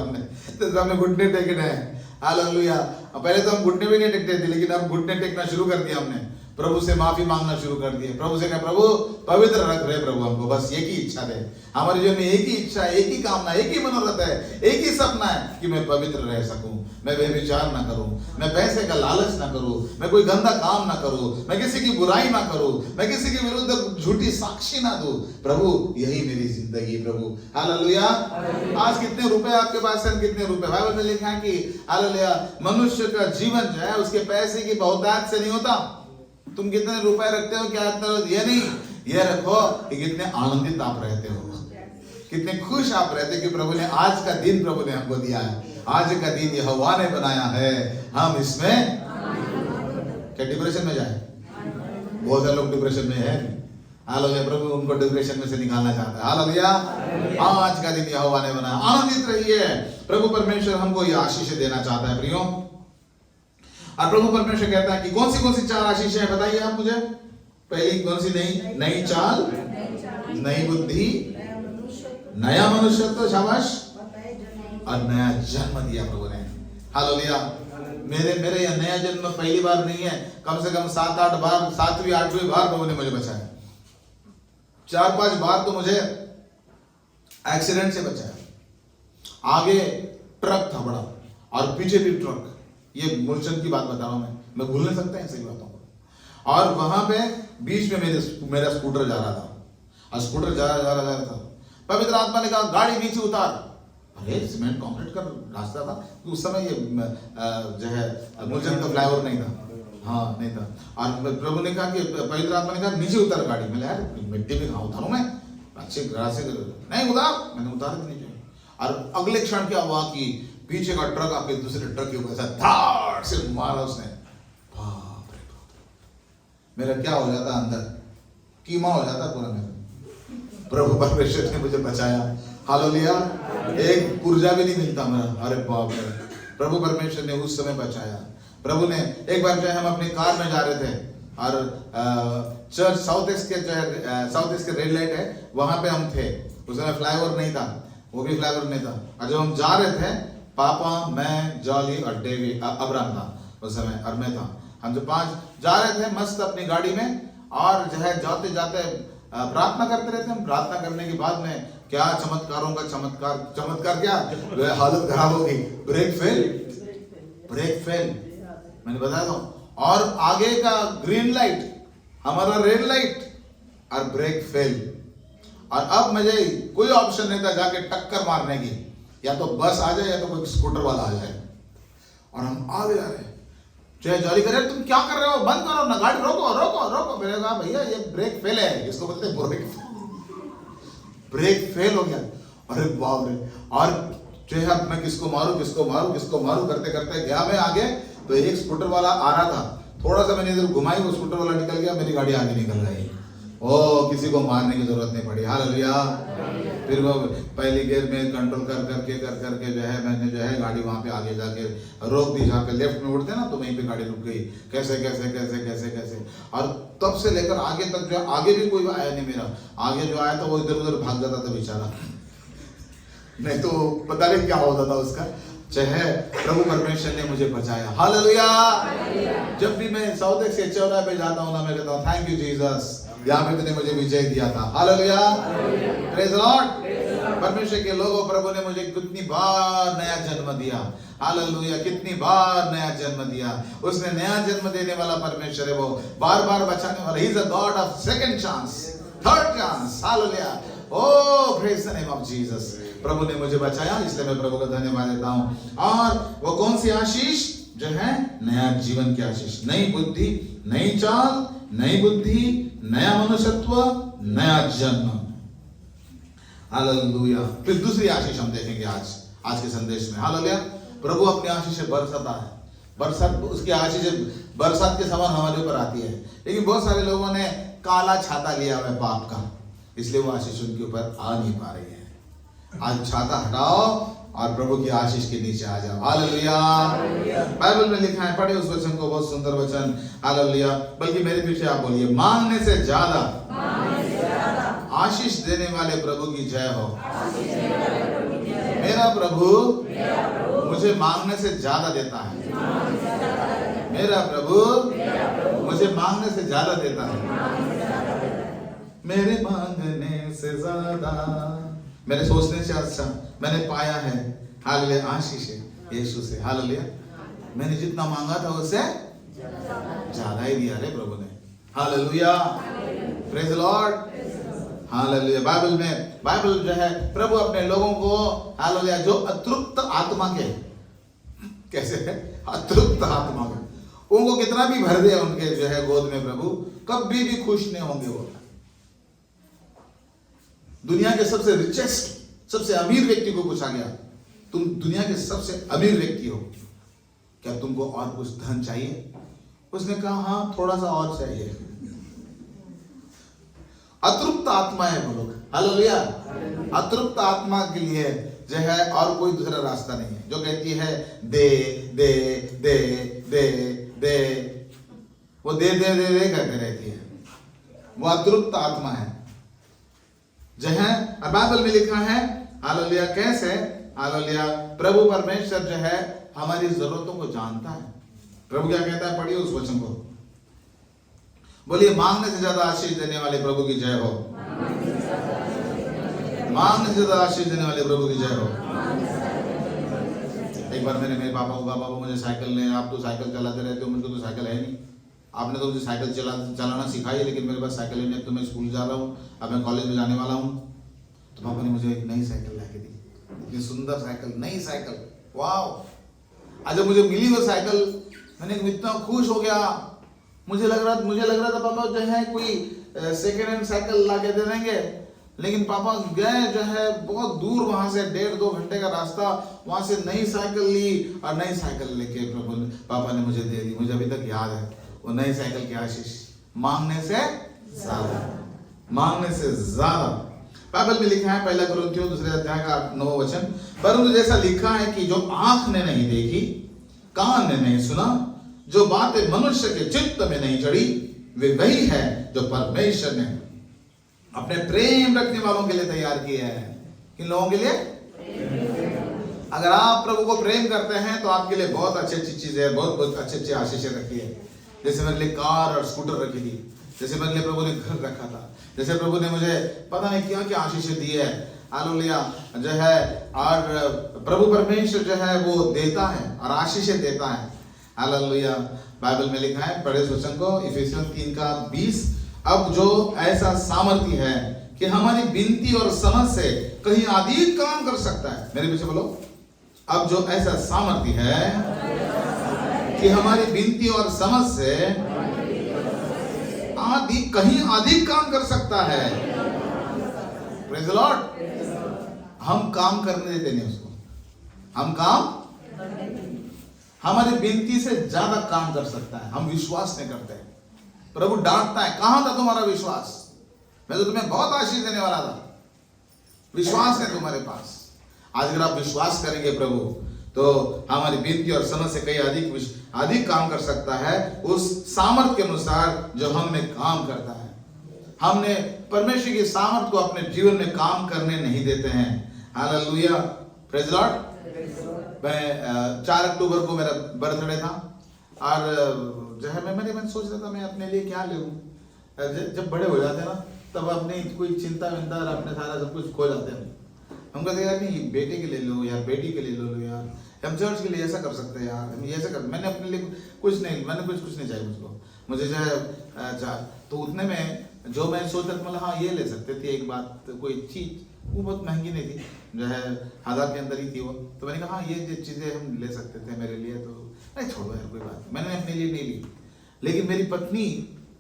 सामने घुटने टेकने हैं। हालेलुया। पहले तो हम घुटने भी नहीं टेकते थे, लेकिन अब घुटने टेकना शुरू कर दिया हमने। प्रभु से माफी मांगना शुरू कर दिए। प्रभु से कहा प्रभु पवित्र रख रहे प्रभु हमको, बस एक ही इच्छा दे। हमारे जीवन में एक ही इच्छा, एक ही कामना, एक ही मनोरथ है, एक ही सपना है कि मैं पवित्र रह सकूं, मैं व्यभिचार ना करूं, मैं पैसे का लालच ना करूं, मैं कोई गंदा काम ना करूं, मैं किसी की बुराई ना करूं, मैं किसी के विरुद्ध झूठी साक्षी ना दूं। प्रभु यही मेरी जिंदगी प्रभु। हालेलुया। आज कितने रुपए आपके पास हैं? कितने रुपए? बाइबल में लिखा है कि हालेलुया मनुष्य का जीवन जो है उसके पैसे की बहुतायत से नहीं होता। तुम कितने रुपए रखते हो क्या ये नहीं, ये रखो कि कितने आनंदित आप रहते हो, कितने खुश आप रहते हो कि प्रभु ने आज का दिन प्रभु ने हमको दिया है। आज का दिन यहोवा ने बनाया है, हम इसमें क्या डिप्रेशन में जाए? बहुत सारे लोग डिप्रेशन में है। हालेलुया। प्रभु उनको डिप्रेशन में से निकालना चाहता है। हालेलुया। आज का दिन यहोवा ने बनाया, आनंदित रहिए। प्रभु परमेश्वर हमको ये आशीष देना चाहता है प्रियो। और प्रभु परमेश्वर कहता है कि कौन सी चार आशीषें हैं बताइए आप मुझे। पहली कौन सी? नई चाल, नई बुद्धि, नया मनुष्यत्व, शाबाश, और नया जन्म दिया प्रभु ने। हालेलुया। मेरे यह नया जन्म पहली बार नहीं है, कम से कम 7-8 बार, 7वीं 8वीं बार प्रभु ने मुझे बचाया। 4-5 बार तो मुझे एक्सीडेंट से बचाया। आगे ट्रक था बड़ा और पीछे भी ट्रक। ये मूलचंद की बात बता रहा हूं मैं भूल नहीं सकता ऐसी बातों को। और वहां पे बीच में मेरा स्कूटर जा रहा था, और स्कूटर जा रहा था। पवित्र आत्मा ने कहा गाड़ी नीचे उतार। अरे सीमेंट कंक्रीट का रास्ता था, उस समय ये जो है मूलचंद का फ्लाईओवर नहीं था, हाँ नहीं था। और प्रभु ने कहा कि पवित्र आत्मा ने कहा नीचे उतार गाड़ी। मैंने यार मिट्टी में कहाँ उतारूं मैं, अच्छे रास्ते नहीं उतार। मैंने उतार दी नीचे, और अगले क्षण क्या हुआ कि पीछे का ट्रक आके दूसरे ट्रक के ऊपर ऐसा धाड़ से मारा उसने। बाप रे बाप, मेरा क्या हो जाता अंदर, कीमा हो जाता पूरा मेरा। प्रभु परमेश्वर ने मुझे बचाया। हालेलुया। एक पुर्जा भी नहीं मिलता मेरा। अरे बाप रे, प्रभु परमेश्वर ने उस समय बचाया। प्रभु ने एक बार जो है हम अपनी कार में जा रहे थे, और चर्च साउथ ईस्ट के रेड लाइट है वहां पे हम थे। उस समय फ्लाईओवर नहीं था, वो भी फ्लाईओवर नहीं था। और जब हम जा रहे थे, पापा, मैं, जॉली और डेविड, अब्राम था उस समय, और मैं था। हम जो 5 जा रहे थे मस्त अपनी गाड़ी में, और जो है जाते जाते प्रार्थना करते रहते। हम प्रार्थना करने के बाद में क्या चमत्कारों का चमत्कार क्या, हालत खराब हो गई। ब्रेक फेल मैंने बताया था। और आगे का ग्रीन लाइट, हमारा रेड लाइट, और ब्रेक फेल। और अब मुझे कोई ऑप्शन नहीं था जाके टक्कर मारने की, या तो बस आ जाए या तो कोई स्कूटर वाला आ जाए। और हम आगे जा रहे, चाहे जॉली करे तुम क्या कर रहे हो, बंद करो ना गाड़ी, रोको रोको रोको। मैंने कहा भैया ये ब्रेक फेल है, इसको बोलते हैं ब्रेक फेल हो गया। अरे बाप रे। और जो है मैं किसको मारूं करते करते गया मैं आगे, तो एक स्कूटर वाला आ रहा था। थोड़ा सा मैंने इधर घुमाई, वो स्कूटर वाला निकल गया, मेरी गाड़ी आगे निकल गई। ओ, किसी को मारने की जरूरत नहीं पड़ी। हालेलुया। फिर वो पहली गियर में कंट्रोल कर करके जो है मैंने जो है गाड़ी वहां पे आगे जाके रोक दी, जहाँ पे लेफ्ट में उड़ते ना, तो वहीं पे गाड़ी रुक गई। कैसे और तब से लेकर आगे तक जो आगे भी कोई आया नहीं मेरा। आगे जो आया था वो इधर उधर भाग जाता था बेचारा, नहीं तो पता नहीं क्या होता था उसका। चाहे प्रभु परमेश्वर ने मुझे बचाया। हालेलुया। जब भी मैं साउथ से चौराहे पे जाता हूँ ना, मैं कहता हूँ थैंक यू जीसस, यहाँ पे तूने मुझे विजय दिया था। हालेलुया। Praise Lord. परमेश्वर के लोगों, प्रभु ने मुझे कितनी बार नया जन्म दिया। हालेलुया। कितनी बार नया जन्म दिया। उसने नया जन्म देने वाला परमेश्वर है, वो बार बार बचाने वाला। He is a God of second chance, third chance. Hallelujah. Oh praise the name of Jesus. प्रभु ने मुझे बचाया, इसलिए मैं प्रभु का धन्यवाद देता हूँ। और वो कौन सी आशीष जो है, नया जीवन की आशीष, नई बुद्धि, नई चाल, नई बुद्धि, नया मनुष्यत्व, नया जन्म। हालेलुया। फिर दूसरी आशीष हम देखेंगे आज के संदेश में। हालेलुया। प्रभु अपनी आशीष से बरसाता है। बरसात, उसकी आशीष बरसात के समान हमारे ऊपर आती है। लेकिन बहुत सारे लोगों ने काला छाता लिया है पाप का, इसलिए वो आशीष उनके ऊपर आ नहीं पा रही है। आज छाता हटाओ और प्रभु की आशीष के नीचे आ जाओ। हालेलुया। बाइबल में लिखा है, पढ़े उस वचन को, बहुत सुंदर वचन। हालेलुया। बल्कि मेरे पीछे आप बोलिए, मांगने से ज्यादा आशीष देने वाले प्रभु की जय हो। मेरा प्रभु मुझे मांगने से ज्यादा देता है। मेरा प्रभु मुझे मांगने से ज्यादा देता है। मेरे मांगने से ज्यादा, मेरे सोचने से अच्छा मैंने पाया है। हालेलुया। आशीष है यीशु से। हालेलुया। मैंने जितना मांगा था उससे ज्यादा ही दिया रे प्रभु ने। Hallelujah. Praise Lord. Hallelujah. Bible जो है, प्रभु अपने लोगों को, हालेलुया, जो अतृप्त आत्मा के, कैसे है, अतृप्त आत्मा के, उनको कितना भी भर दे उनके जो है गोद में, प्रभु कभी भी खुश नहीं होंगे। वो दुनिया के सबसे रिचेस्ट, सबसे अमीर व्यक्ति को पूछा गया, तुम दुनिया के सबसे अमीर व्यक्ति हो, क्या तुमको और कुछ धन चाहिए? उसने कहा हाँ, थोड़ा सा और चाहिए। अतृप्त आत्मा है वो लोग। हालेलुया। अतृप्त आत्मा के लिए जो है और कोई दूसरा रास्ता नहीं है, जो कहती है दे दे दे दे दे, वो दे दे दे दे करते रहती है। वो अतृप्त आत्मा है जो है बाइबल में लिखा है हालेलुया कैसे हालेलुया प्रभु परमेश्वर जो है हमारी जरूरतों को जानता है। प्रभु क्या कहता है, पढ़िए उस वचन को, बोलिए मांगने से ज्यादा आशीष देने वाले प्रभु की जय हो। मांगने से ज्यादा आशीष देने वाले प्रभु की जय हो। एक बार मैंने मेरे पापा को कहा, पापा मुझे साइकिल ले, आप तो साइकिल चलाते रहते हो, मुझे तो साइकिल है नहीं, आपने तो मुझे साइकिल चलाना सिखाई, लेकिन मेरे पास साइकिल नहीं है, तो मैं स्कूल जा रहा हूँ, अब मैं कॉलेज में जाने वाला हूँ। तो पापा ने मुझे एक नई साइकिल ला के दी, इतनी सुंदर साइकिल, नई साइकिल, वाह। आज जब मुझे मिली वो साइकिल मैंने इतना खुश हो गया, मुझे लग रहा था पापा जो है कोई सेकेंड हैंड साइकिल ला के दे देंगे, लेकिन पापा गए जो है बहुत दूर, वहां से 1.5-2 घंटे का रास्ता, वहां से नई साइकिल ली और नई साइकिल लेके पापा ने मुझे दे दी। मुझे अभी तक याद है वो नई साइकिल की आशीष, मांगने से ज्यादा, मांगने से ज्यादा। बाइबल में लिखा है 1 कुरिन्थियों 2 अध्याय का 9 वचन, परंतु जैसा लिखा है कि जो आंख ने नहीं देखी, कान ने नहीं सुना, जो बातें मनुष्य के चित्त में नहीं चढ़ी, वे वही है जो परमेश्वर ने अपने प्रेम रखने वालों के लिए तैयार किया है। किन लोगों के लिए? अगर आप प्रभु को प्रेम करते हैं तो आपके लिए बहुत अच्छी अच्छी चीजें, बहुत अच्छी आशीषें रखी है। जैसे मेरे लिए कार और स्कूटर रखी थी, जैसे मेरे लिए प्रभु ने घर रखा था, जैसे प्रभु ने मुझे पता नहीं क्या क्या आशीषें दी है हालेलुया जो है। और प्रभु परमेश्वर जो है वो देता है और आशीषें देता है हालेलुया। बाइबल में लिखा है, पढ़े इस वचन को, इफिसियों 3:20, अब जो ऐसा सामर्थ्य है कि हमारी विनती और समझ से कहीं अधिक काम कर सकता है। मेरे पीछे बोलो, अब जो ऐसा सामर्थ्य है कि हमारी विनती और समझ से कहीं अधिक काम कर सकता है। Praise the Lord. हम काम करने देते नहीं उसको, हम काम हमारी विनती से ज्यादा काम कर सकता है, हम विश्वास नहीं करते। प्रभु डांटता है, कहां था तुम्हारा विश्वास? मैं तो तुम्हें बहुत आशीष देने वाला था, विश्वास है तुम्हारे पास। आज अगर आप विश्वास करेंगे प्रभु, तो हमारी विनती और समझ से कई अधिक काम कर सकता है उस सामर्थ्य के अनुसार जो हम में काम करता है। हमने परमेश्वर की सामर्थ्य को अपने जीवन में काम करने नहीं देते हैं। Hallelujah, praise the Lord. मैं 4 अक्टूबर को मेरा बर्थडे था और जो है मैं सोच रहा था मैं अपने लिए क्या लूं। जब बड़े हो जाते हैं ना तब अपनी कोई चिंता विंता और अपने सारा सब कुछ खो जाते हैं। हम कहते यार नहीं बेटे के लिए लो यार, बेटी के लिए लो यार, हम चर्च के लिए ऐसा कर सकते हैं यार, हम ये ऐसा कर। मैंने अपने लिए कुछ नहीं चाहिए मुझे जो है तो उतने में जो मैं सोच रहा था मतलब हाँ ये ले सकते थे एक बात, कोई चीज वो बहुत महंगी नहीं थी, जो है 1000 के अंदर ही थी वो। तो मैंने कहा हाँ ये चीजें हम ले सकते थे मेरे लिए, तो नहीं छोड़ो यार कोई बात, मैंने अपने लिए नहीं ली। लेकिन मेरी पत्नी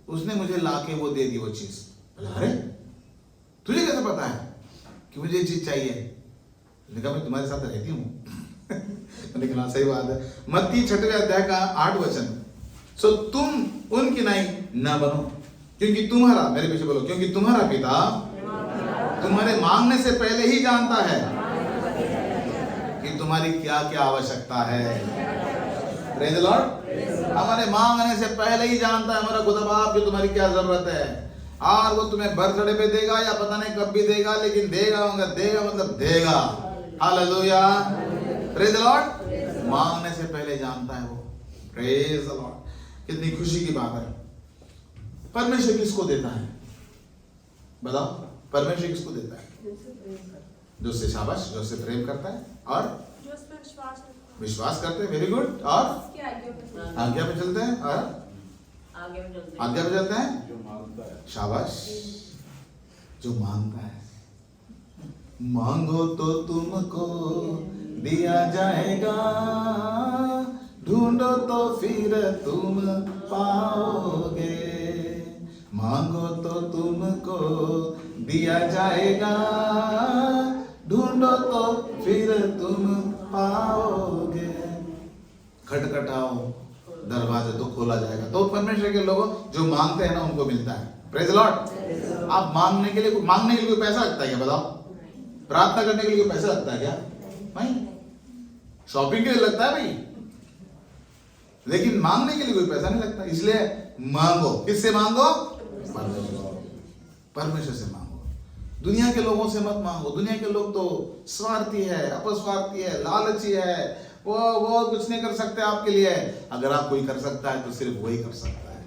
उसने मुझे ला के वो दे दी वो चीज। अरे तुझे कैसे पता है कि मुझे ये चीज चाहिए? मैंने कहा मैं तुम्हारे साथ रहती हूँ। मैंने कहा सही बात है। मत्ती 6वें अध्याय का 8 वचन, सो तुम उनकी नाई ना बनो क्योंकि तुम्हारा, मेरे पीछे बोलो, क्योंकि तुम्हारा पिता तुम्हारे मांगने से पहले ही जानता है कि तुम्हारी क्या क्या आवश्यकता है। Praise the Lord. हमारे मांगने से पहले ही जानता है हमारा खुदा बाप कि तुम्हारी क्या जरूरत है, और वो तुम्हें बर्थडे पे देगा या पता नहीं कब भी देगा, लेकिन देगा मतलब देगा। Hallelujah, praise the Lord. मांगने से पहले जानता है वो। Praise the Lord. कितनी खुशी की बात है। परमेश्वर किसको देता है बताओ? परमेश्वर किसको देता है? जो से शाबाश, जो से प्रेम करता है और जो उस पर विश्वास करते हैं। Very good. और आज्ञा पे चलते हैं और आज्ञा पे चलते हैं। जो मांगता है शाबाश, जो मांगता है। मांगो तो तुमको दिया जाएगा, ढूंढो तो फिर तुम पाओगे। मांगो तो तुमको दिया जाएगा, ढूंढो तो फिर तुम पाओगे। खटखटाओ दरवाजा तो खोला जाएगा। तो परमेश्वर के लोगों जो मांगते हैं ना उनको मिलता है। Praise the Lord. आप मांगने के लिए कोई पैसा लगता है क्या बताओ? प्रार्थना करने के लिए कोई पैसा लगता है क्या? नहीं। शॉपिंग के लिए लगता है भाई, लेकिन मांगने के लिए कोई पैसा नहीं लगता। इसलिए मांगो। किससे मांगो? परमेश्वर से मांगो। दुनिया के लोगों से मत मांगो। दुनिया के लोग तो स्वार्थी है, अपस्वार्थी है, लालची है, वो कुछ नहीं कर सकते आपके लिए। अगर आप कोई कर सकता है तो सिर्फ वही कर सकता है।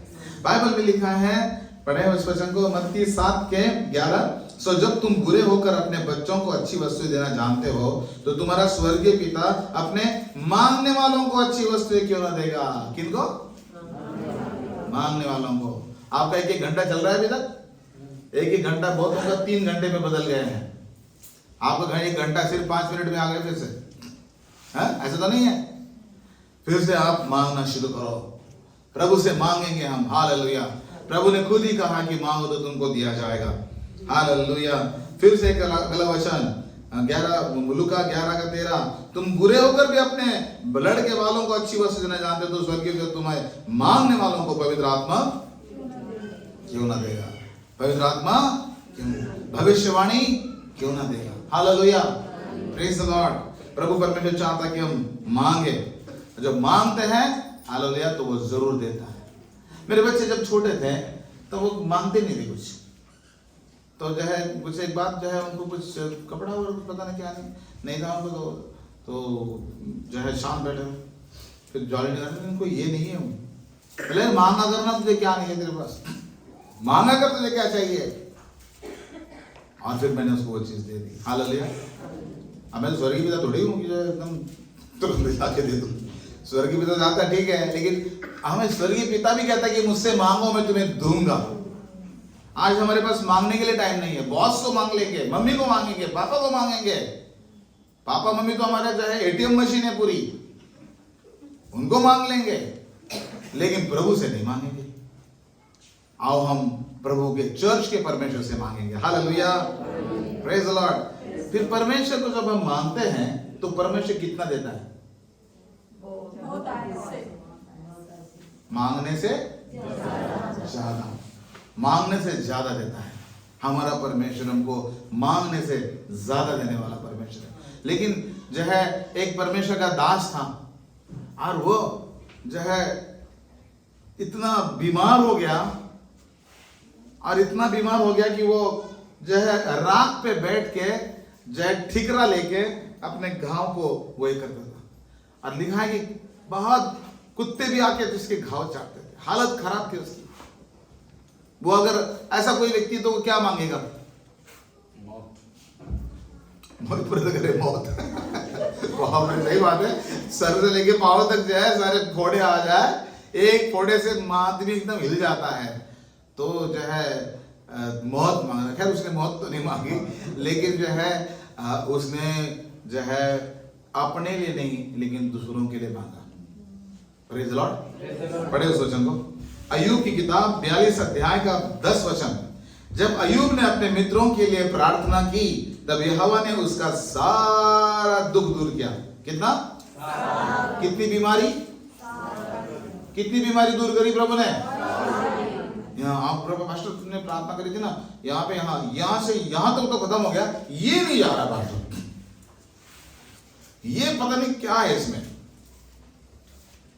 बाइबल में लिखा है, पढ़े उस वचन को, मत्ती 7:11, सो जब तुम बुरे होकर अपने बच्चों को अच्छी वस्तु देना जानते हो तो तुम्हारा स्वर्गीय पिता अपने मांगने वालों को अच्छी वस्तुएं क्यों ना देगा। किनको? मांगने वालों को। आपका एक घंटा चल रहा है अभी तक? एक घंटा बहुत होगा, 3 घंटे में बदल गए हैं। आपका 1 घंटा सिर्फ 5 मिनट में आ गए फिर से, है? ऐसा तो नहीं है। फिर से आप मांगना शुरू करो। प्रभु से मांगेंगे हम, हालेलुया। प्रभु ने खुद ही कहा कि मांगो तो तुमको दिया जाएगा, हालेलुया। फिर से एक अगला वचन, लूका 11:13, तुम बुरे होकर भी अपने लड़के वालों को अच्छी वस्तु देना जानते हो तो स्वर्गीय पिता तुम्हारे मांगने वालों को पवित्र आत्मा क्यों ना देगा। पवित्र आत्मा क्यों, भविष्यवाणी क्यों ना देगा, हालेलुया, प्रेज द लॉर्ड। प्रभु परमेश्वर चाहता कि हम मांगे, जब मांगते हैं हालेलुया तो वो जरूर देता है। मेरे बच्चे जब छोटे थे तो वो मांगते नहीं थे कुछ, तो जो है कुछ एक बात जो है उनको कुछ कपड़ा और पता नहीं क्या नहीं था उनको, तो जो है शाम बैठे फिर जॉली निकालते, उनको ये नहीं है, पहले मांगा करना, तुझे क्या नहीं है तेरे पास, मांगा कर तुझे क्या चाहिए, और फिर मैंने उसको वो चीज दे दी, हालेलुया। अब मैं स्वर्गीय पिता थोड़ी हूँ कि जो एकदम तुरंत जाके दे दूँ। स्वर्गीय पिता जाता ठीक है, लेकिन हमें स्वर्गीय पिता भी कहता है कि मुझसे मांगो मैं तुम्हें दूंगा। आज हमारे पास मांगने के लिए टाइम नहीं है। बॉस को मांग लेंगे, मम्मी को मांगेंगे, पापा को मांगेंगे। पापा मम्मी तो हमारे जो है एटीएम मशीन है पूरी, उनको मांग लेंगे, लेकिन प्रभु से नहीं मांगेंगे। आओ हम प्रभु के चर्च के परमेश्वर से मांगेंगे, हालेलुया, प्रेज द लॉर्ड। फिर परमेश्वर को जब हम मांगते हैं तो परमेश्वर कितना देता है? मांगने से ज्यादा, मांगने से ज्यादा देता है। हमारा परमेश्वर हमको मांगने से ज्यादा देने वाला परमेश्वर है। लेकिन जो है एक परमेश्वर का दास था और वो जो है इतना बीमार हो गया, और इतना बीमार हो गया कि वो जो है रात पे बैठ के जो है ठिकरा लेके अपने घाव को वही करता था, और लिखा है कि बहुत कुत्ते भी आके उसके घाव चाटते थे, हालत खराब थी उसकी। वो अगर ऐसा कोई व्यक्ति तो वो क्या मांगेगा? मौत, करे मौत। सही बात है, सर से लेके पांव तक जो है सारे फोड़े आ जाए, एक फोड़े से आदमी एकदम हिल जाता है, तो जो है मौत मांग रहा। खैर उसने मौत तो नहीं मांगी, लेकिन जो है उसने जो है अपने लिए नहीं लेकिन दूसरों के लिए मांगा। Praise the Lord. पढ़े उस वचन को, अय्यूब की किताब 42 अध्याय का 10 वचन। जब अय्यूब ने अपने मित्रों के लिए प्रार्थना की तब यहोवा ने उसका सारा दुख दूर किया। कितना? कितनी बीमारी, कितनी बीमारी दूर करी प्रभु ने? यहाँ आप प्रभु पास्टर तुमने प्रार्थना करी थी ना, यहाँ पे यहाँ से यहाँ तक तो खत्म हो गया, ये नहीं जा रहा पास्टर, ये पता नहीं क्या है इसमें।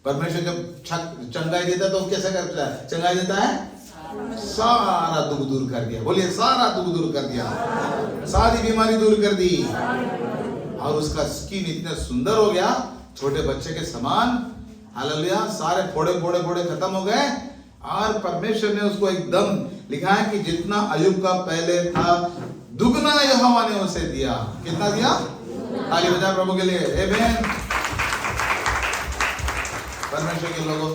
परमेश्वर जब चंगाई देता है तो कैसे करता है? चंगाई देता है, सारा दुख दूर कर दिया। बोलिए सारा दुख दूर कर दिया, सारी बीमारी दूर कर दी, और उसका स्किन इतना सुंदर हो गया छोटे बच्चे के समान, हालेलुया। सारे फोड़े फोड़े फोड़े खत्म हो गए, और परमेश्वर ने उसको एकदम लिखा है कि जितना अय्यूब का पहले था दुगना यहोवा ने उसे दिया। कितना दिया? ताली बजाएं प्रभु के लिए, आमीन। परमेश्वर के लोगों,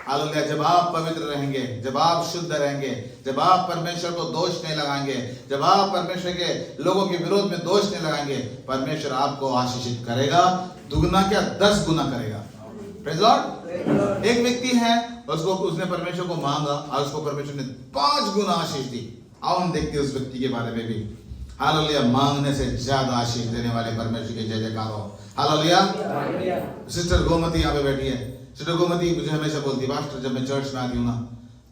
हालेलुया, जब आप पवित्र रहेंगे, जब आप शुद्ध रहेंगे, जब आप परमेश्वर को दोष नहीं लगाएंगे, जब आप परमेश्वर के लोगों के विरोध में दोष नहीं लगाएंगे, परमेश्वर आपको आशीषित करेगा, दुगना क्या 10 गुना करेगा। Praise Lord. एक व्यक्ति है, उसने परमेश्वर को मांगा और उसको परमेश्वर ने 5 गुना आशीष दी। आओ हम देखते हैं उस व्यक्ति के बारे में भी। हालेलुया, मांगने से ज्यादा आशीष देने वाले परमेश्वर के जय जयकार हो। हालेलुया। सिस्टर गोमती यहाँ पे बैठी है। सिस्टर गोमती मुझे हमेशा बोलती है, पास्टर जब मैं चर्च में आती हूँ ना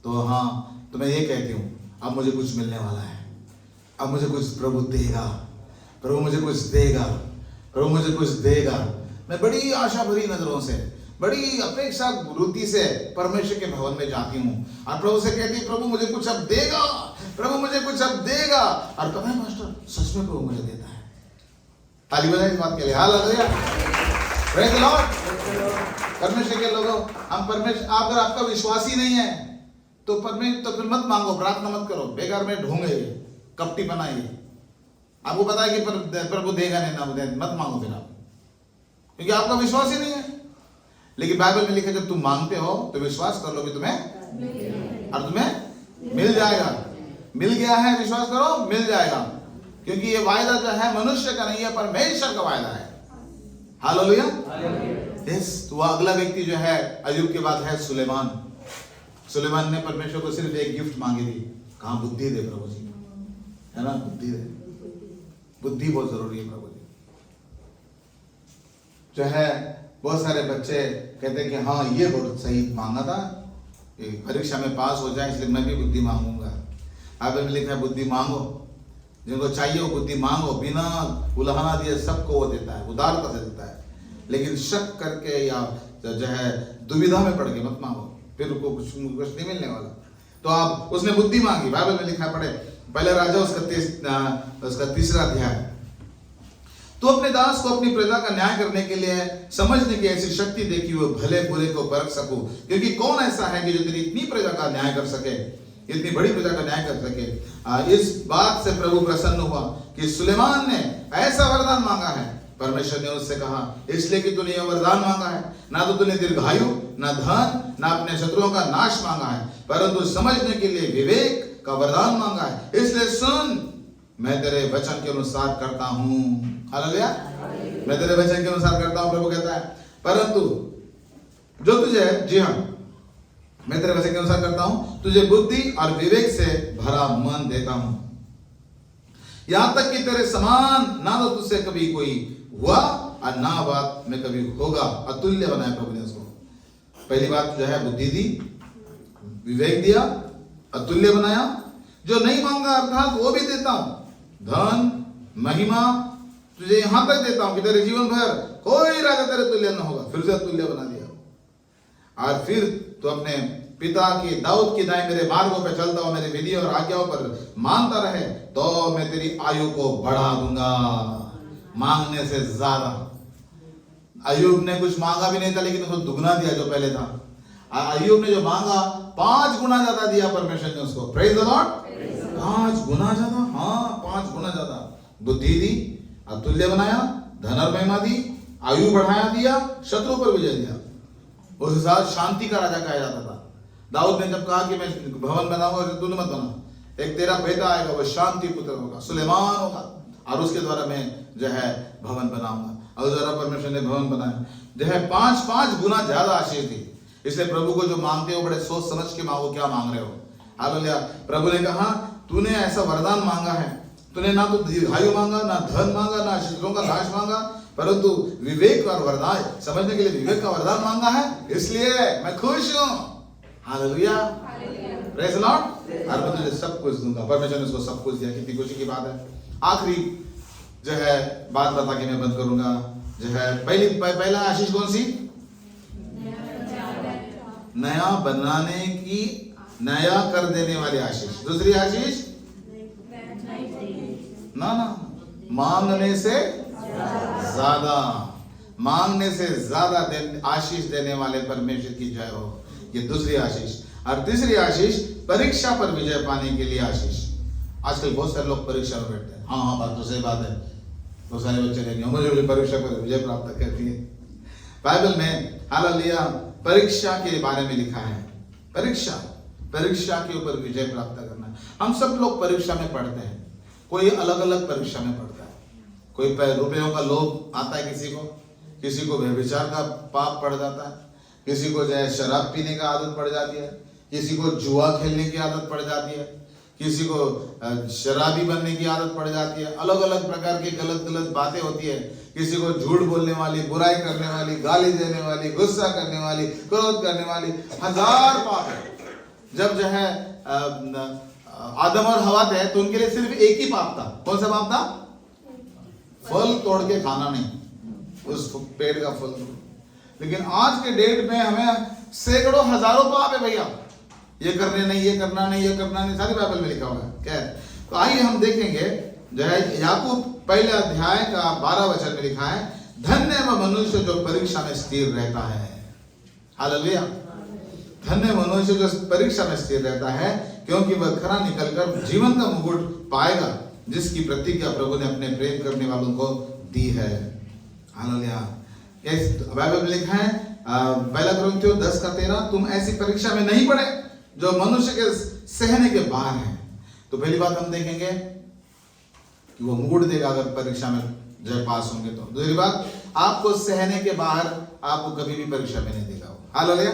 तो हाँ तो मैं ये कहती हूँ, अब मुझे कुछ मिलने वाला है, अब मुझे कुछ प्रभु देगा, प्रभु मुझे कुछ देगा, प्रभु मुझे कुछ देगा। मैं बड़ी आशा भरी नजरों से, बड़ी अपेक्षा वृत्ति से परमेश्वर के भवन में जाती हूँ और प्रभु से कहती हूँ, प्रभु मुझे कुछ अब देगा, प्रभु मुझे कुछ अब देगा। और पता है पास्टर, सच में प्रभु मुझे देता है। ताली बजाएं इस बात के लिए। Hallelujah, praise the Lord. परमेश्वर के लोगों, हम परमेश्वर, अगर आपका विश्वास ही नहीं है तो परमेश्वर तो फिर मत मांगो, प्रार्थना मत करो, बेकार में ढोंगे, कपटी बनाइए। आपको पता है कि प्रभु देगा नहीं, ना देगा, मत मांगो फिर आप, क्योंकि आपका विश्वास ही नहीं है। लेकिन बाइबल में लिखा जब तुम मांगते हो तो विश्वास कर लो कि तुम्हें और तुम्हें मिल जाएगा। मिल गया है, विश्वास करो, मिल जाएगा, क्योंकि ये वायदा जो है मनुष्य का नहीं है, परमेश्वर का वायदा है। हालेलुया। यस। तो वह अगला व्यक्ति जो है अय्यूब के बाद है सुलेमान। सुलेमान ने परमेश्वर को सिर्फ एक गिफ्ट मांगी थी, कहा बुद्धि दे प्रभु जी, है ना, बुद्धि दे। बुद्धि बहुत जरूरी है प्रभु जी। जो है बहुत सारे बच्चे कहते हैं कि हाँ ये बहुत सही मांगा था, परीक्षा में पास हो जाए इसलिए मैं भी बुद्धि मांगूंगा। बाइबल में लिखा है बुद्धि मांगो, जिनको चाहिए वो बुद्धि मांगो, बिना उलाहना दिए सबको वो देता है, उदारता से देता है। लेकिन शक करके या जो है दुविधा में पड़ के मत मांगो, फिर उनको कुछ नहीं मिलने वाला। तो आप, उसने बुद्धि मांगी। बाइबल में लिखा पढ़े पहले राजा उसका 3रा अध्याय। तो अपने दास को अपनी प्रजा का न्याय करने के लिए समझने की ऐसी शक्ति दे कि वो भले बुरे को परख सकूं, क्योंकि कौन ऐसा है कि जो तेरी इतनी प्रजा का न्याय कर सके, इतनी बड़ी प्रजा का न्याय कर सके। इस बात से प्रभु प्रसन्न हुआ कि सुलेमान ने ऐसा वरदान मांगा है। परमेश्वर ने उससे कहा, इसलिए कि तूने यह वरदान मांगा है, ना तो तूने दीर्घायु, ना धन, ना अपने शत्रुओं का नाश मांगा है, परंतु समझने के लिए विवेक का वरदान मांगा है। इसलिए सुन, मैं तेरे वचन के अनुसार करता हूं। हालेलुया। मैं तेरे वचन के अनुसार करता हूं, प्रभु कहता है, परंतु जो तुझे, जी हाँ, मैं तेरे वचन के अनुसार करता हूं, तुझे बुद्धि और विवेक से भरा मन देता हूं, यहां तक कि तेरे समान ना तो तुझसे कभी कोई हुआ और ना बात में कभी होगा। अतुल्य बनाया प्रभु ने उसको। पहली बात जो है बुद्धि दी, विवेक दिया, अतुल्य बनाया। जो नहीं मांगा अर्थात वो भी देता हूं, धन, महिमा तुझे यहां तक देता हूं कि तेरे जीवन भर कोई राजा तेरे तुल्य न होगा। फिर से तुल्य बना दिया। और फिर तो अपने पिता की, दाऊद की दाएं मेरे मार्गों पर चलता हो, मेरे विधि और आज्ञाओं पर मानता रहे, तो मैं तेरी आयु को बढ़ा दूंगा मांगने से ज्यादा। अय्यूब ने कुछ मांगा भी नहीं था, लेकिन उसको दुगना दिया जो पहले था। अय्यूब ने जो मांगा 5 गुना ज्यादा दिया परमेश्वर ने उसको। Praise the Lord. 5 गुना ज्यादा, हाँ 5 गुना ज्यादा। बुद्धि दी, अतुल्य बनाया, धन और महिमा दी, आयु बढ़ाया दिया, शत्रु पर विजय दिया। उसके साथ शांति का राजा कहा जाता था। दाऊद ने जब कहा कि मैं भवन बनाऊंगा, तू मत बना, एक तेरा बेटा आएगा, वो शांति पुत्र होगा, सुलेमान होगा, और उसके द्वारा मैं जो है भवन बनाऊंगा। और जरा परमेश्वर ने भवन बनाया, जो है 5 गुना ज्यादा आशीष दी। इसलिए प्रभु को जो मांगते हो बड़े सोच समझ के मांगो, क्या मांग रहे हो। हालेलुया। प्रभु ने कहा तूने ऐसा वरदान मांगा है, तूने ना तो दीर्घायु मांगा, ना धन मांगा, ना शत्रुओं का नाश मांगा, परंतु विवेक और वरदान, समझने के लिए विवेक का वरदान मांगा है, इसलिए मैं खुश हूं। Hallelujah, praise the Lord. और मैं तुझे सब कुछ दूंगा। परमेश्वर ने उसको सब कुछ दिया, कितनी खुशी की बात है। आखिरी जो है बात बता के मैं बंद करूंगा, जो है पहला आशीष कौन सी? नया बनाने की, नया कर देने वाली आशीष। दूसरी आशीष ना मांगने से ज्यादा, मांगने से ज्यादा आशीष देने वाले परमेश्वर की जय हो। ये दूसरी आशीष। और तीसरी आशीष परीक्षा पर विजय पाने के लिए आशीष। आजकल बहुत सारे लोग परीक्षा में बैठते हैं। हाँ बात तो सही बात है, बहुत सारे बच्चे कहेंगे मुझे परीक्षा पर विजय प्राप्त करती है। बाइबल में हालेलुया परीक्षा के बारे में लिखा है, परीक्षा के ऊपर विजय प्राप्त करना। हम सब लोग परीक्षा में पढ़ते हैं, कोई अलग अलग परीक्षा में पढ़ता है। कोई रुपयों का लोभ आता है किसी को व्यभिचार का पाप पड़ जाता है, किसी को जो है शराब पीने का आदत पड़ जाती है, किसी को जुआ खेलने की आदत पड़ जाती है, किसी को शराबी बनने की आदत पड़ जाती है। अलग अलग प्रकार की गलत बातें होती है। किसी को झूठ बोलने वाली, बुराई करने वाली, गाली देने वाली, गुस्सा करने वाली, क्रोध करने वाली, 1000 पाप है। जब जो है आदम और हवा थे तो उनके लिए सिर्फ एक ही पाप था। कौन सा पाप था? फल तोड़ के खाना नहीं, उस पेड़ का फल। लेकिन आज के डेट में हमें सैकड़ों हजारों पाप है भैया। ये करने नहीं, ये करना नहीं, ये करना नहीं, सारी बाइबल में लिखा हुआ है। क्या है? तो आइए हम देखेंगे जो है याकूब पहले अध्याय का 12 वचन में लिखा है, धन्य वह मनुष्य जो परीक्षा में स्थिर रहता है। हालेलुया। धन्य मनुष्य जो परीक्षा में स्थिर रहता है, क्योंकि वह खरा निकलकर जीवन का मुकुट पाएगा, जिसकी प्रतिज्ञा प्रभु ने अपने प्रेम करने वालों को दी है। हालेलुया। बाइबल में लिखा है पहला कुरिन्थियों 10:13, तुम ऐसी परीक्षा में नहीं पड़े जो मनुष्य के सहने के बाहर है। तो पहली बात हम देखेंगे कि वो मुकुट देगा अगर परीक्षा में जब पास होंगे तो। दूसरी बात, आपको सहने के बाहर आपको कभी भी परीक्षा में नहीं देगा। हालेलुया।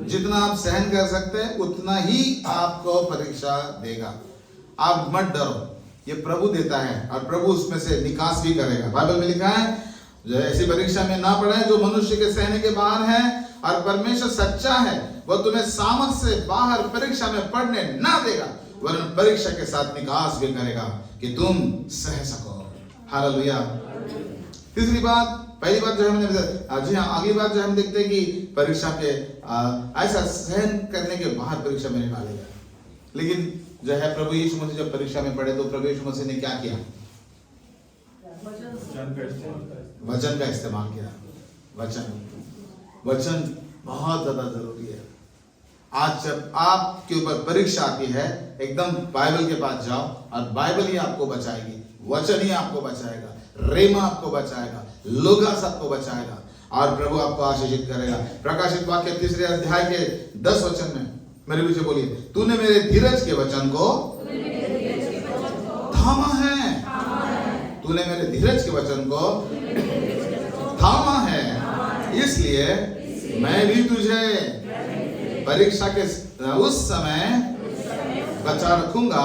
जितना आप सहन कर सकते हैं उतना ही आपको परीक्षा देगा। आप मत डरो, ये प्रभु देता है और प्रभु उसमें से निकास भी करेगा। बाइबल में लिखा है जो ऐसी परीक्षा में ना पड़े जो मनुष्य के सहने के बाहर है, और परमेश्वर सच्चा है, वह तुम्हें सामर्थ से बाहर परीक्षा में पड़ने ना देगा, वरन परीक्षा के साथ निकास भी करेगा कि तुम सह सको। हालेलुया। तीसरी बात, पहली बात जो हमने जी हाँ, अगली बात जो हम देखते हैं कि परीक्षा के ऐसा सहन करने के बाहर परीक्षा में निकालेगा। लेकिन जो है प्रभु यीशु मसीह जब परीक्षा में पड़े तो प्रभु यीशु मसीह ने क्या किया? वचन का इस्तेमाल किया। वचन बहुत ज्यादा जरूरी है। आज जब आपके ऊपर परीक्षा आती है, एकदम बाइबल के पास जाओ और बाइबल ही आपको बचाएगी, वचन ही आपको बचाएगा, रेमा आपको बचाएगा, लोगास आपको बचाएगा और प्रभु आपको आशीषित करेगा। प्रकाशित वाक्य 3 अध्याय के 10 वचन में मेरे पीछे बोलिए, तूने मेरे धीरज के वचन को थामा है। तूने मेरे धीरज के वचन को थामा है, इसलिए मैं भी तुझे परीक्षा के उस समय बचा रखूंगा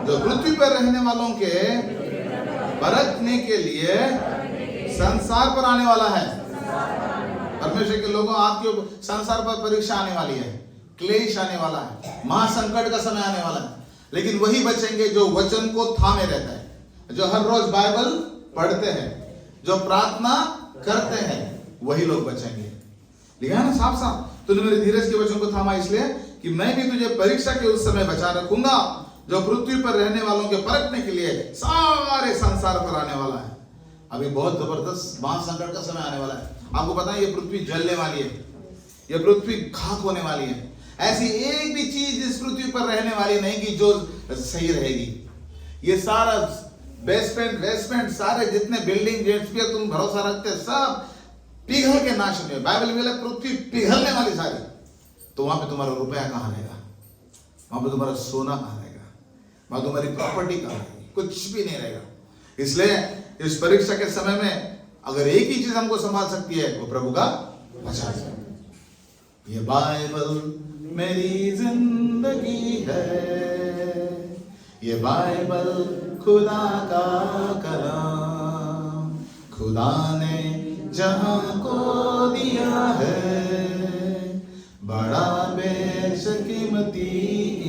जो पृथ्वी पर रहने वालों के परखने के लिए संसार पर आने वाला है। परमेश्वर के लोगों, आपके संसार पर परीक्षा आने वाली है, क्लेश आने वाला है, महासंकट का समय आने वाला है। लेकिन वही बचेंगे जो वचन को थामे रहता है, जो हर रोज बाइबल पढ़ते हैं, जो प्रार्थना करते हैं, वही लोग बचेंगे। लिखा है ना साफ साफ, तूने मेरे धीरज के वचन को थामा इसलिए कि मैं भी तुझे परीक्षा के उस समय बचा रखूंगा जो पृथ्वी पर रहने वालों के परखने के लिए सारे संसार पर आने वाला है। अभी बहुत जबरदस्त महासंकट का समय आने वाला है। आपको पता है ये पृथ्वी जलने वाली है, ये पृथ्वी खाक होने वाली है। ऐसी एक भी चीज इस पृथ्वी पर रहने वाली नहीं कि जो सही रहेगी। ये सारा बेसमेंट सारे जितने बिल्डिंग जिस पे तुम भरोसा रखते सब पिघल के नाश होने। बाइबल में पृथ्वी पिघलने वाली सारी, तो वहां पे तुम्हारा रुपया कहाँ रहेगा, वहां पे तुम्हारा सोना कहाँ रहेगा, वहां तुम्हारी प्रॉपर्टी कहाँ रहेगी, कुछ भी नहीं रहेगा। इसलिए इस परीक्षा के समय में अगर एक ही चीज हमको संभाल सकती है वो प्रभु का वचन। ये बाइबल मेरी जिंदगी है, ये बाइबल खुदा का कलाम, खुदा ने जहां को दिया है बड़ा बेशकीमती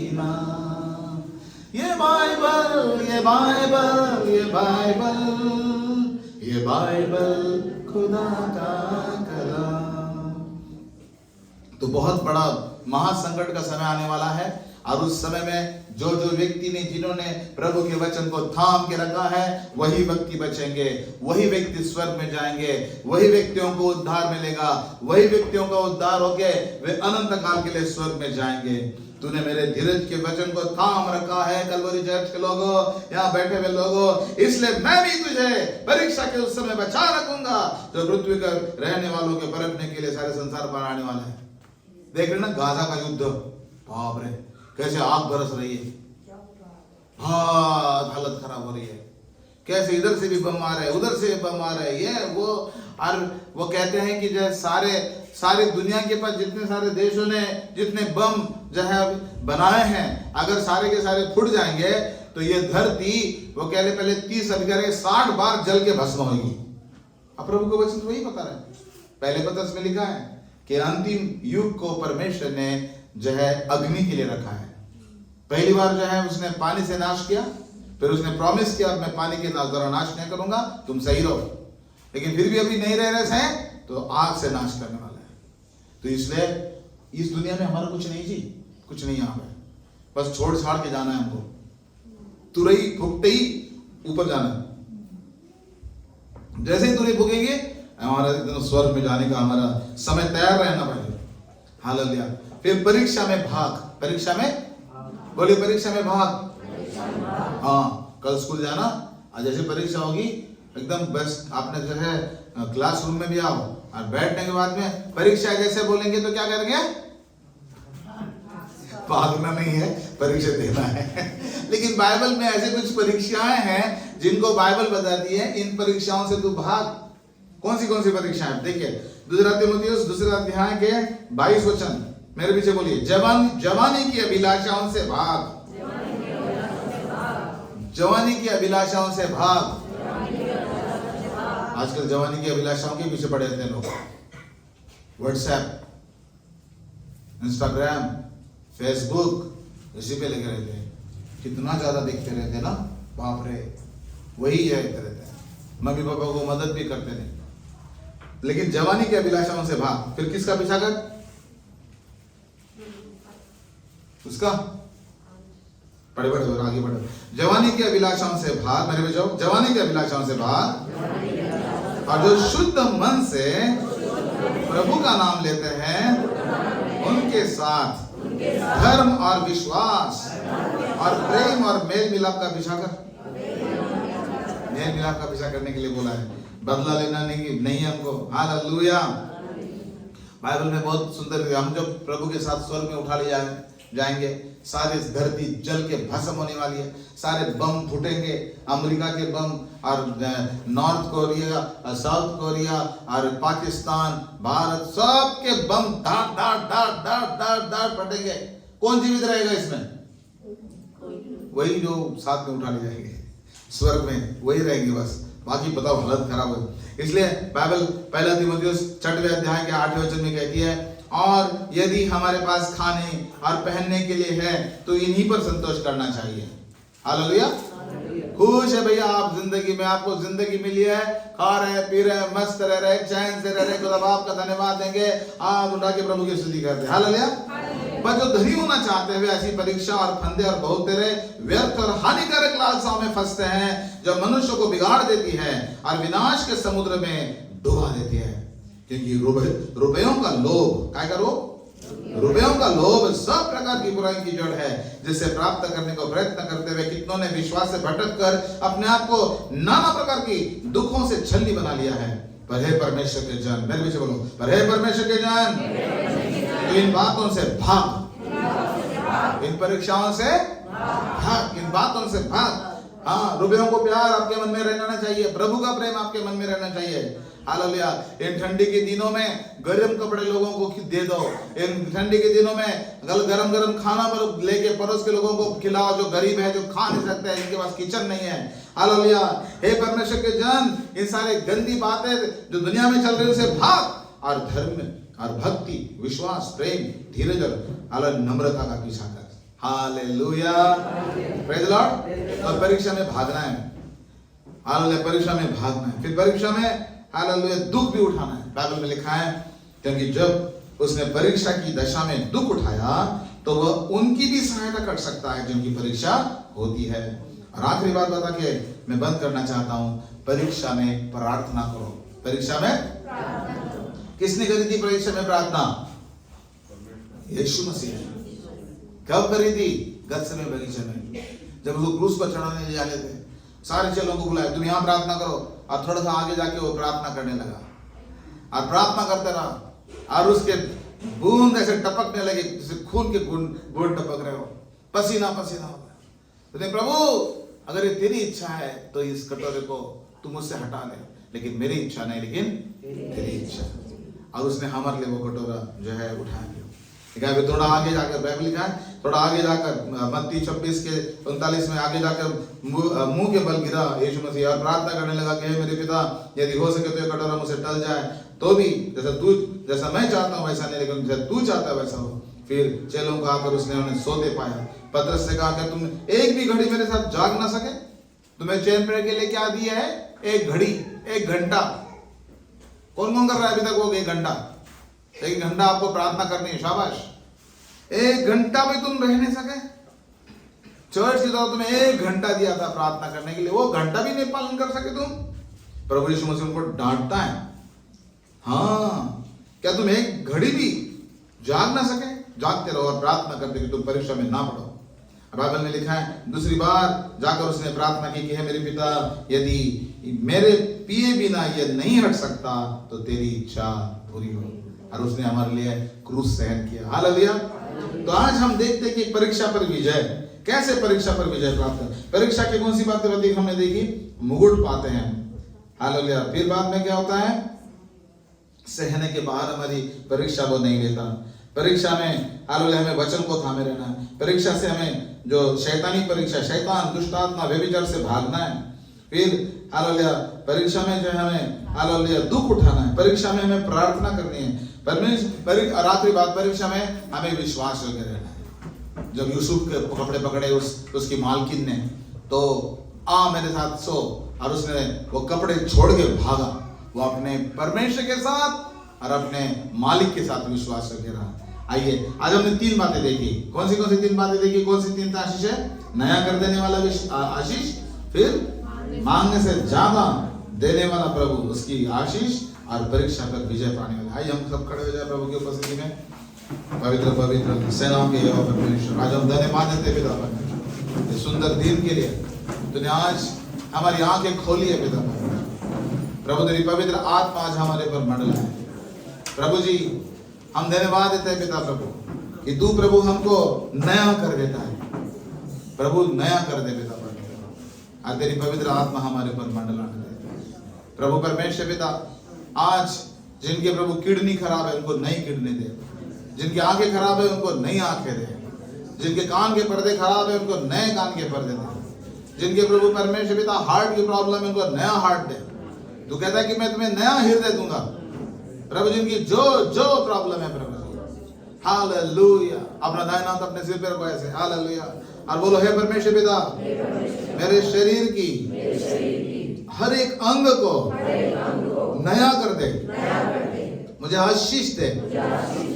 इनाम। ये बाइबल, ये बाइबल, ये बाइबल, ये बाइबल खुदा का कलाम। तो बहुत बड़ा महासंकट का समय आने वाला है और उस समय में जो व्यक्ति ने जिन्होंने प्रभु के वचन को थाम के रखा है वही व्यक्ति बचेंगे, वही व्यक्ति स्वर्ग में जाएंगे, वही व्यक्तियों को उद्धार मिलेगा, वही व्यक्तियों का उद्धार होके वे अनंत काल के लिए स्वर्ग में जाएंगे। तूने मेरे धीरज के वचन को थाम रखा है कलवरी चर्च के लोगों, यहाँ बैठे हुए लोगों, इसलिए मैं भी तुझे परीक्षा के उस समय बचा रखूंगा जो पृथ्वी पर रहने वालों के परखने के लिए सारे संसार पर आने वाला है। देख रहे ना गाजा का युद्ध, बाप रे कैसे आग बरस रही है, बहुत हालत खराब हो रही है, कैसे इधर से भी बम आ रहे हैं, उधर से बम आ रहे हैं, ये वो। और वो कहते हैं कि जो सारे दुनिया के पास जितने सारे देशों ने जितने बम जो है बनाए हैं, अगर सारे के सारे फूट जाएंगे तो ये धरती वो कह ले पहले 30 अधिकारी 60 बार जल के भस्म होगी। अब प्रभु को वचन वही बता रहे हैं। पहले पत्रस में लिखा है कि अंतिम युग को परमेश्वर ने जो है अग्नि के लिए रखा है। पहली बार जो है उसने पानी से नाश किया, फिर उसने प्रॉमिस किया मैं पानी के द्वारा नाश नहीं करूंगा, तुम सही रहो। लेकिन फिर भी अभी नहीं रह रहे हैं तो आग से नाश करने वाला है। तो इसलिए इस दुनिया में हमारा कुछ नहीं जी, कुछ नहीं यहाँ पे, बस छोड़ छाड़ के जाना है हमको। तुरई फुकते ही ऊपर जाना है। जैसे ही दूरी भोगेंगे हमारा एकदम स्वर्ग में जाने का हमारा समय तैयार रहना पड़ेगा। हालेलुया। फिर परीक्षा में भाग, परीक्षा में बोलिए, परीक्षा में भाग। हाँ, कल स्कूल जाना और जैसे परीक्षा होगी एकदम बेस्ट, आपने जो है क्लासरूम में भी आओ और बैठने के बाद में परीक्षा जैसे बोलेंगे तो क्या करेंगे? भागना नहीं है, परीक्षा देना है। लेकिन बाइबल में ऐसे कुछ परीक्षाएं हैं जिनको बाइबल बताती है, इन परीक्षाओं से तू भाग। कौन सी परीक्षाएं? देखिए, दूसरा तीमुथियुस दूसरा अध्याय के 22 वचन, मेरे पीछे बोलिए, जवानी की अभिलाषाओं से भाग, जवानी की अभिलाषाओं से भाग। आजकल जवानी की अभिलाषाओं के पीछे पड़े रहते हैं लोग। व्हाट्सएप, इंस्टाग्राम, फेसबुक, इसी पे लगे रहते हैं। कितना ज्यादा देखते रहते हैं ना, बाप रे, वही है रहते हैं। मम्मी पापा को मदद भी करते नहीं। लेकिन जवानी की अभिलाषाओं से भाग। फिर किसका पीछा कर? उसका पढ़े और आगे बढ़ो। जवानी की अभिलाषाओं से भाग, मेरे बच्चों, जवानी की अभिलाषाओं से भाग, और जो शुद्ध मन से प्रभु का नाम लेते हैं उनके साथ धर्म और विश्वास और प्रेम और मेल मिलाप का पीछा कर। मेल मिलाप का पीछा करने के लिए बोला है, बदला लेना नहीं है हमको। हालेलुया। बाइबल में बहुत सुंदर, हम जब प्रभु के साथ स्वर्ग में उठा ले जाएंगे, सारे धरती जल के भस्म होने वाली है, सारे बम फूटेंगे, अमेरिका के बम और नॉर्थ कोरिया, साउथ कोरिया और पाकिस्तान, भारत, सब के बम डाट डाट डाट डाट डाट डाट फटेंगे। कौन जीवित रहेगा इसमें? वही जो साथ में उठा ले जाएंगे स्वर्ग में, वही रहेंगे बस। बाकी बताओ, हालत खराब हो। इसलिए बाइबल पहला तीमुथियुस 6वें अध्याय के 8वें वचन में कहती है, और यदि हमारे पास खाने और पहनने के लिए है तो इन्हीं पर संतोष करना चाहिए। हालेलुया। खुश है भैया आप जिंदगी में, आपको जिंदगी मिली है, खा रहे पी रहे, मस्त रह रहे, चैन से रह रहे, तो आपका धन्यवाद देंगे, आप उठा के प्रभु की स्तुति करते हैं। हालेलुया। पर जो धनी होना चाहते हुए ऐसी परीक्षा और फंदे और बहुत तेरे व्यर्थ और हानिकारक लालसाओं में फंसते हैं, जो मनुष्य को बिगाड़ देती है और विनाश के समुद्र में डुबा देती है। क्योंकि रुपयों का लोभ, क्या करो? रुपयों का लोभ सब प्रकार की बुराई की जड़ है, जिसे प्राप्त करने को प्रयत्न करते हुए कितनों ने विश्वास से भटक कर अपने आप को नाना प्रकार की दुखों से छलनी बना लिया है। पर हे परमेश्वर के जन, मेरे पीछे बोलो, पर हे परमेश्वर के जन, तो इन बातों से भाग, इन परीक्षाओं से भाग, इन बातों से भाग। हाँ, रुपयों को प्यार आपके मन में रहना चाहिए, प्रभु का प्रेम आपके मन में रहना चाहिए। हालेलुया। इन ठंडी के दिनों में गर्म कपड़े लोगों को दे दो। इन ठंडी के दिनों में गरम गरम खाना लेके परोस के लोगों को खिलाओ, जो गरीब है, जो खा नहीं सकते हैं, इनके पास किचन नहीं है। हालेलुया। हे परमेश्वर के जन, इन सारे गंदी बातें जो दुनिया में चल रही है उनसे भाग, और धर्म और भक्ति, विश्वास, प्रेम, धीरज और नम्रता का पीछा कर। हालेलुया। Praise the Lord. और परीक्षा में भागना है। हालेलुया। परीक्षा में भागना है। फिर परीक्षा में हालेलुया दुख भी उठाना है। बाइबल में लिखा है, क्योंकि जब उसने परीक्षा की दशा में दुख उठाया तो वह उनकी भी सहायता कर सकता है जिनकी परीक्षा होती है। और आखिरी बात बता के मैं बंद करना चाहता हूं, परीक्षा में प्रार्थना करो। परीक्षा में किसने करी थी परीक्षा में प्रार्थना? यीशु मसीह। कब करी थी? गत्सेमने बगीचे में, जब उसको क्रूस पर चढ़ाने ले जाने थे। सारे चेलों को बुलाया, तुम यहाँ प्रार्थना करो। और थोड़ा सा आगे जाके वो प्रार्थना करने लगा और प्रार्थना करते रहा, और उसके बूंद ऐसे टपकने लगे जैसे खून के बूंद टपक रहे हो, पसीना पसीना हो गया। तो प्रभु, अगर ये तेरी इच्छा है तो इस कटोरे को तुम मुझसे हटा ले, लेकिन मेरी इच्छा नहीं, लेकिन तेरी इच्छा। और उसने हमारे लिए वो कटोरा जो है उठा लिया। थोड़ा आगे जाकर बाइबल लिखा है, थोड़ा आगे जाकर मत्ती 26 के 39 में आगे जाकर मुंह के बल गिरा यीशु मसीह और प्रार्थना करने लगा कि हे मेरे पिता, यदि हो सके तो ये कटोरा मुझसे टल जाए, तो भी जैसा मैं चाहता हूँ वैसा नहीं, लेकिन जैसा तू चाहता है वैसा हो। फिर चेलों को आकर उसने उन्हें सोते पाया। पतरस से कहा कि तुम एक भी घड़ी मेरे साथ जाग ना सके? तुम्हें चैन के लिए क्या दिया है? एक घड़ी, एक घंटा। कौन कौन कर रहा है अभी तक वो? एक घंटा, एक घंटा आपको प्रार्थना करनी है। शाबाश। एक घंटा भी तुम रह नहीं सके? चर्च की तरफ तुम्हें 1 घंटा दिया था प्रार्थना करने के लिए, वो घंटा भी नहीं पालन कर सके तुम। प्रभु यीशु मसीह उनको डांटता है। हाँ, क्या तुम 1 घड़ी भी जाग ना सके? जागते रहो और प्रार्थना करते कि तुम परीक्षा में ना पड़ो। बाइबल में लिखा है, दूसरी बार जाकर उसने प्रार्थना की कि हे मेरे पिता, यदि मेरे पिए बिना ये नहीं हट सकता तो तेरी इच्छा पूरी हो। और उसने हमारे लिए क्रूस सहन किया। हालेलुया। तो आज हम देखते हैं कि परीक्षा पर विजय, कैसे परीक्षा पर विजय प्राप्त है। परीक्षा की कौन सी बातें होती हमने देखी? मुकुट पाते हैं। हालेलुया। फिर बाद में क्या होता है? सहने के बाहर हमारी परीक्षा वो नहीं लेता। परीक्षा में हालेलुया हमें वचन को थामे रहना है। परीक्षा से हमें जो शैतानी परीक्षा, शैतान दुष्ट आत्मा व्यभिचार से भागना है। फिर हालेलुया परीक्षा में जो है हमें हालेलुया दुख उठाना है। परीक्षा में हमें प्रार्थना करनी है। रात्रि बाद परीक्षा में हमें विश्वास लगे रहना है। जब यूसुफ के कपड़े पकड़े उसकी मालकिन ने, तो आ मेरे साथ सो, और उसने वो कपड़े छोड़ के भागा। वो अपने परमेश्वर के साथ और अपने मालिक के साथ विश्वास रखे रहा। आइए, आज हमने 3 बातें देखी। कौन सी 3 बातें देखी? कौन सी 3 आशीष है? नया कर देने वाला आशीष, फिर मांगने से ज्यादा देने वाला प्रभु, उसकी आशीष, और परीक्षा पर विजय पाने वाला। आइए हम सब खड़े हो जाए प्रभु की उपस्थिति में। पवित्र पवित्र सेनाओं के यहोवा परमेश्वर, आज हम धन्यवाद देते पिता परमेश्वर इस सुंदर दिन के लिए। तूने आज हमारी आंखें खोली है पिता परमेश्वर। प्रभु तेरी पवित्र आत्मा आज हमारे पर मंडला है। प्रभु जी हम धन्यवाद देते हैं पिता प्रभु कि तू प्रभु हमको नया कर देता है। प्रभु नया कर दे पिता परमेश्वर, और तेरी पवित्र आत्मा हमारे पर मंडला करे। प्रभु परमेश्वर पिता, आज जिनके प्रभु किडनी खराब है उनको नई किडनी दे, जिनकी आंखें खराब है उनको नई आंखें दे, जिनके कान के पर्दे खराब है उनको नए कान के पर्दे दे, जिनके प्रभु परमेश्वर पिता हार्ट की प्रॉब्लम है उनको नया हार्ट दे। तू कहता है कि मैं तुम्हें नया हृदय दूंगा। प्रभु जिनकी जो जो प्रॉब्लम है प्रभु, हालेलुया, अपना दाहिना हाथ अपने सिर पे रखो ऐसे, हालेलुया, और बोलो हे परमेश्वर पिता, मेरे शरीर की हर एक अंग को नया कर दे, मुझे आशीष दे,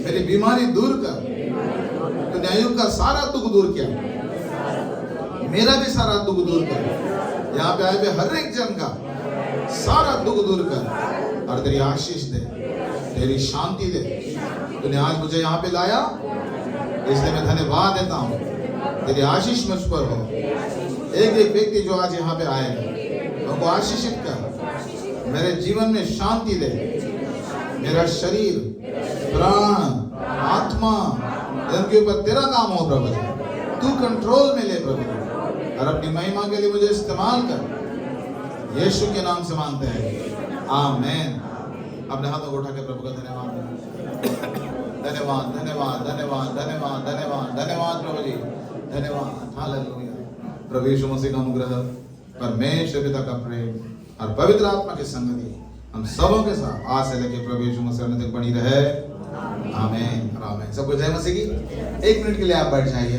मेरी बीमारी दूर कर। तूने अय्यूब का सारा दुख दूर किया, मेरा भी सारा दुख दूर कर। यहाँ पे आए हुए हर एक जन का सारा दुख दूर कर, और तेरी आशीष दे, तेरी शांति दे। तूने आज मुझे यहाँ पे लाया, इसलिए मैं धन्यवाद देता हूँ। तेरी आशीष मुझ पर हो। एक एक व्यक्ति जो आज यहाँ पे आएगा उनको आशीषित कर, मेरे जीवन में शांति दे। मेरा शरीर, प्राण, आत्मा, इनके ऊपर तेरा काम हो प्रभु। तू कंट्रोल में ले प्रभु, और अपनी महिमा के लिए मुझे इस्तेमाल कर। यीशु के नाम से मांगते हैं, आमीन। अपने हाथों को उठा के प्रभु का धन्यवाद धन्यवाद धन्यवाद धन्यवाद धन्यवाद धन्यवाद धन्यवाद प्रभु जी, धन्यवाद। हालेलुया। प्रभु यीशु मसीह का अनुग्रह, परमेश्वर पिता का प्रेम और पवित्र आत्मा की संगति हम सबों के साथ आज से लेकर प्रभु यीशु मसीह तक बनी रहे। आमीन और आमीन। सबको जय मसीह की। 1 मिनट के लिए आप बैठ जाइए।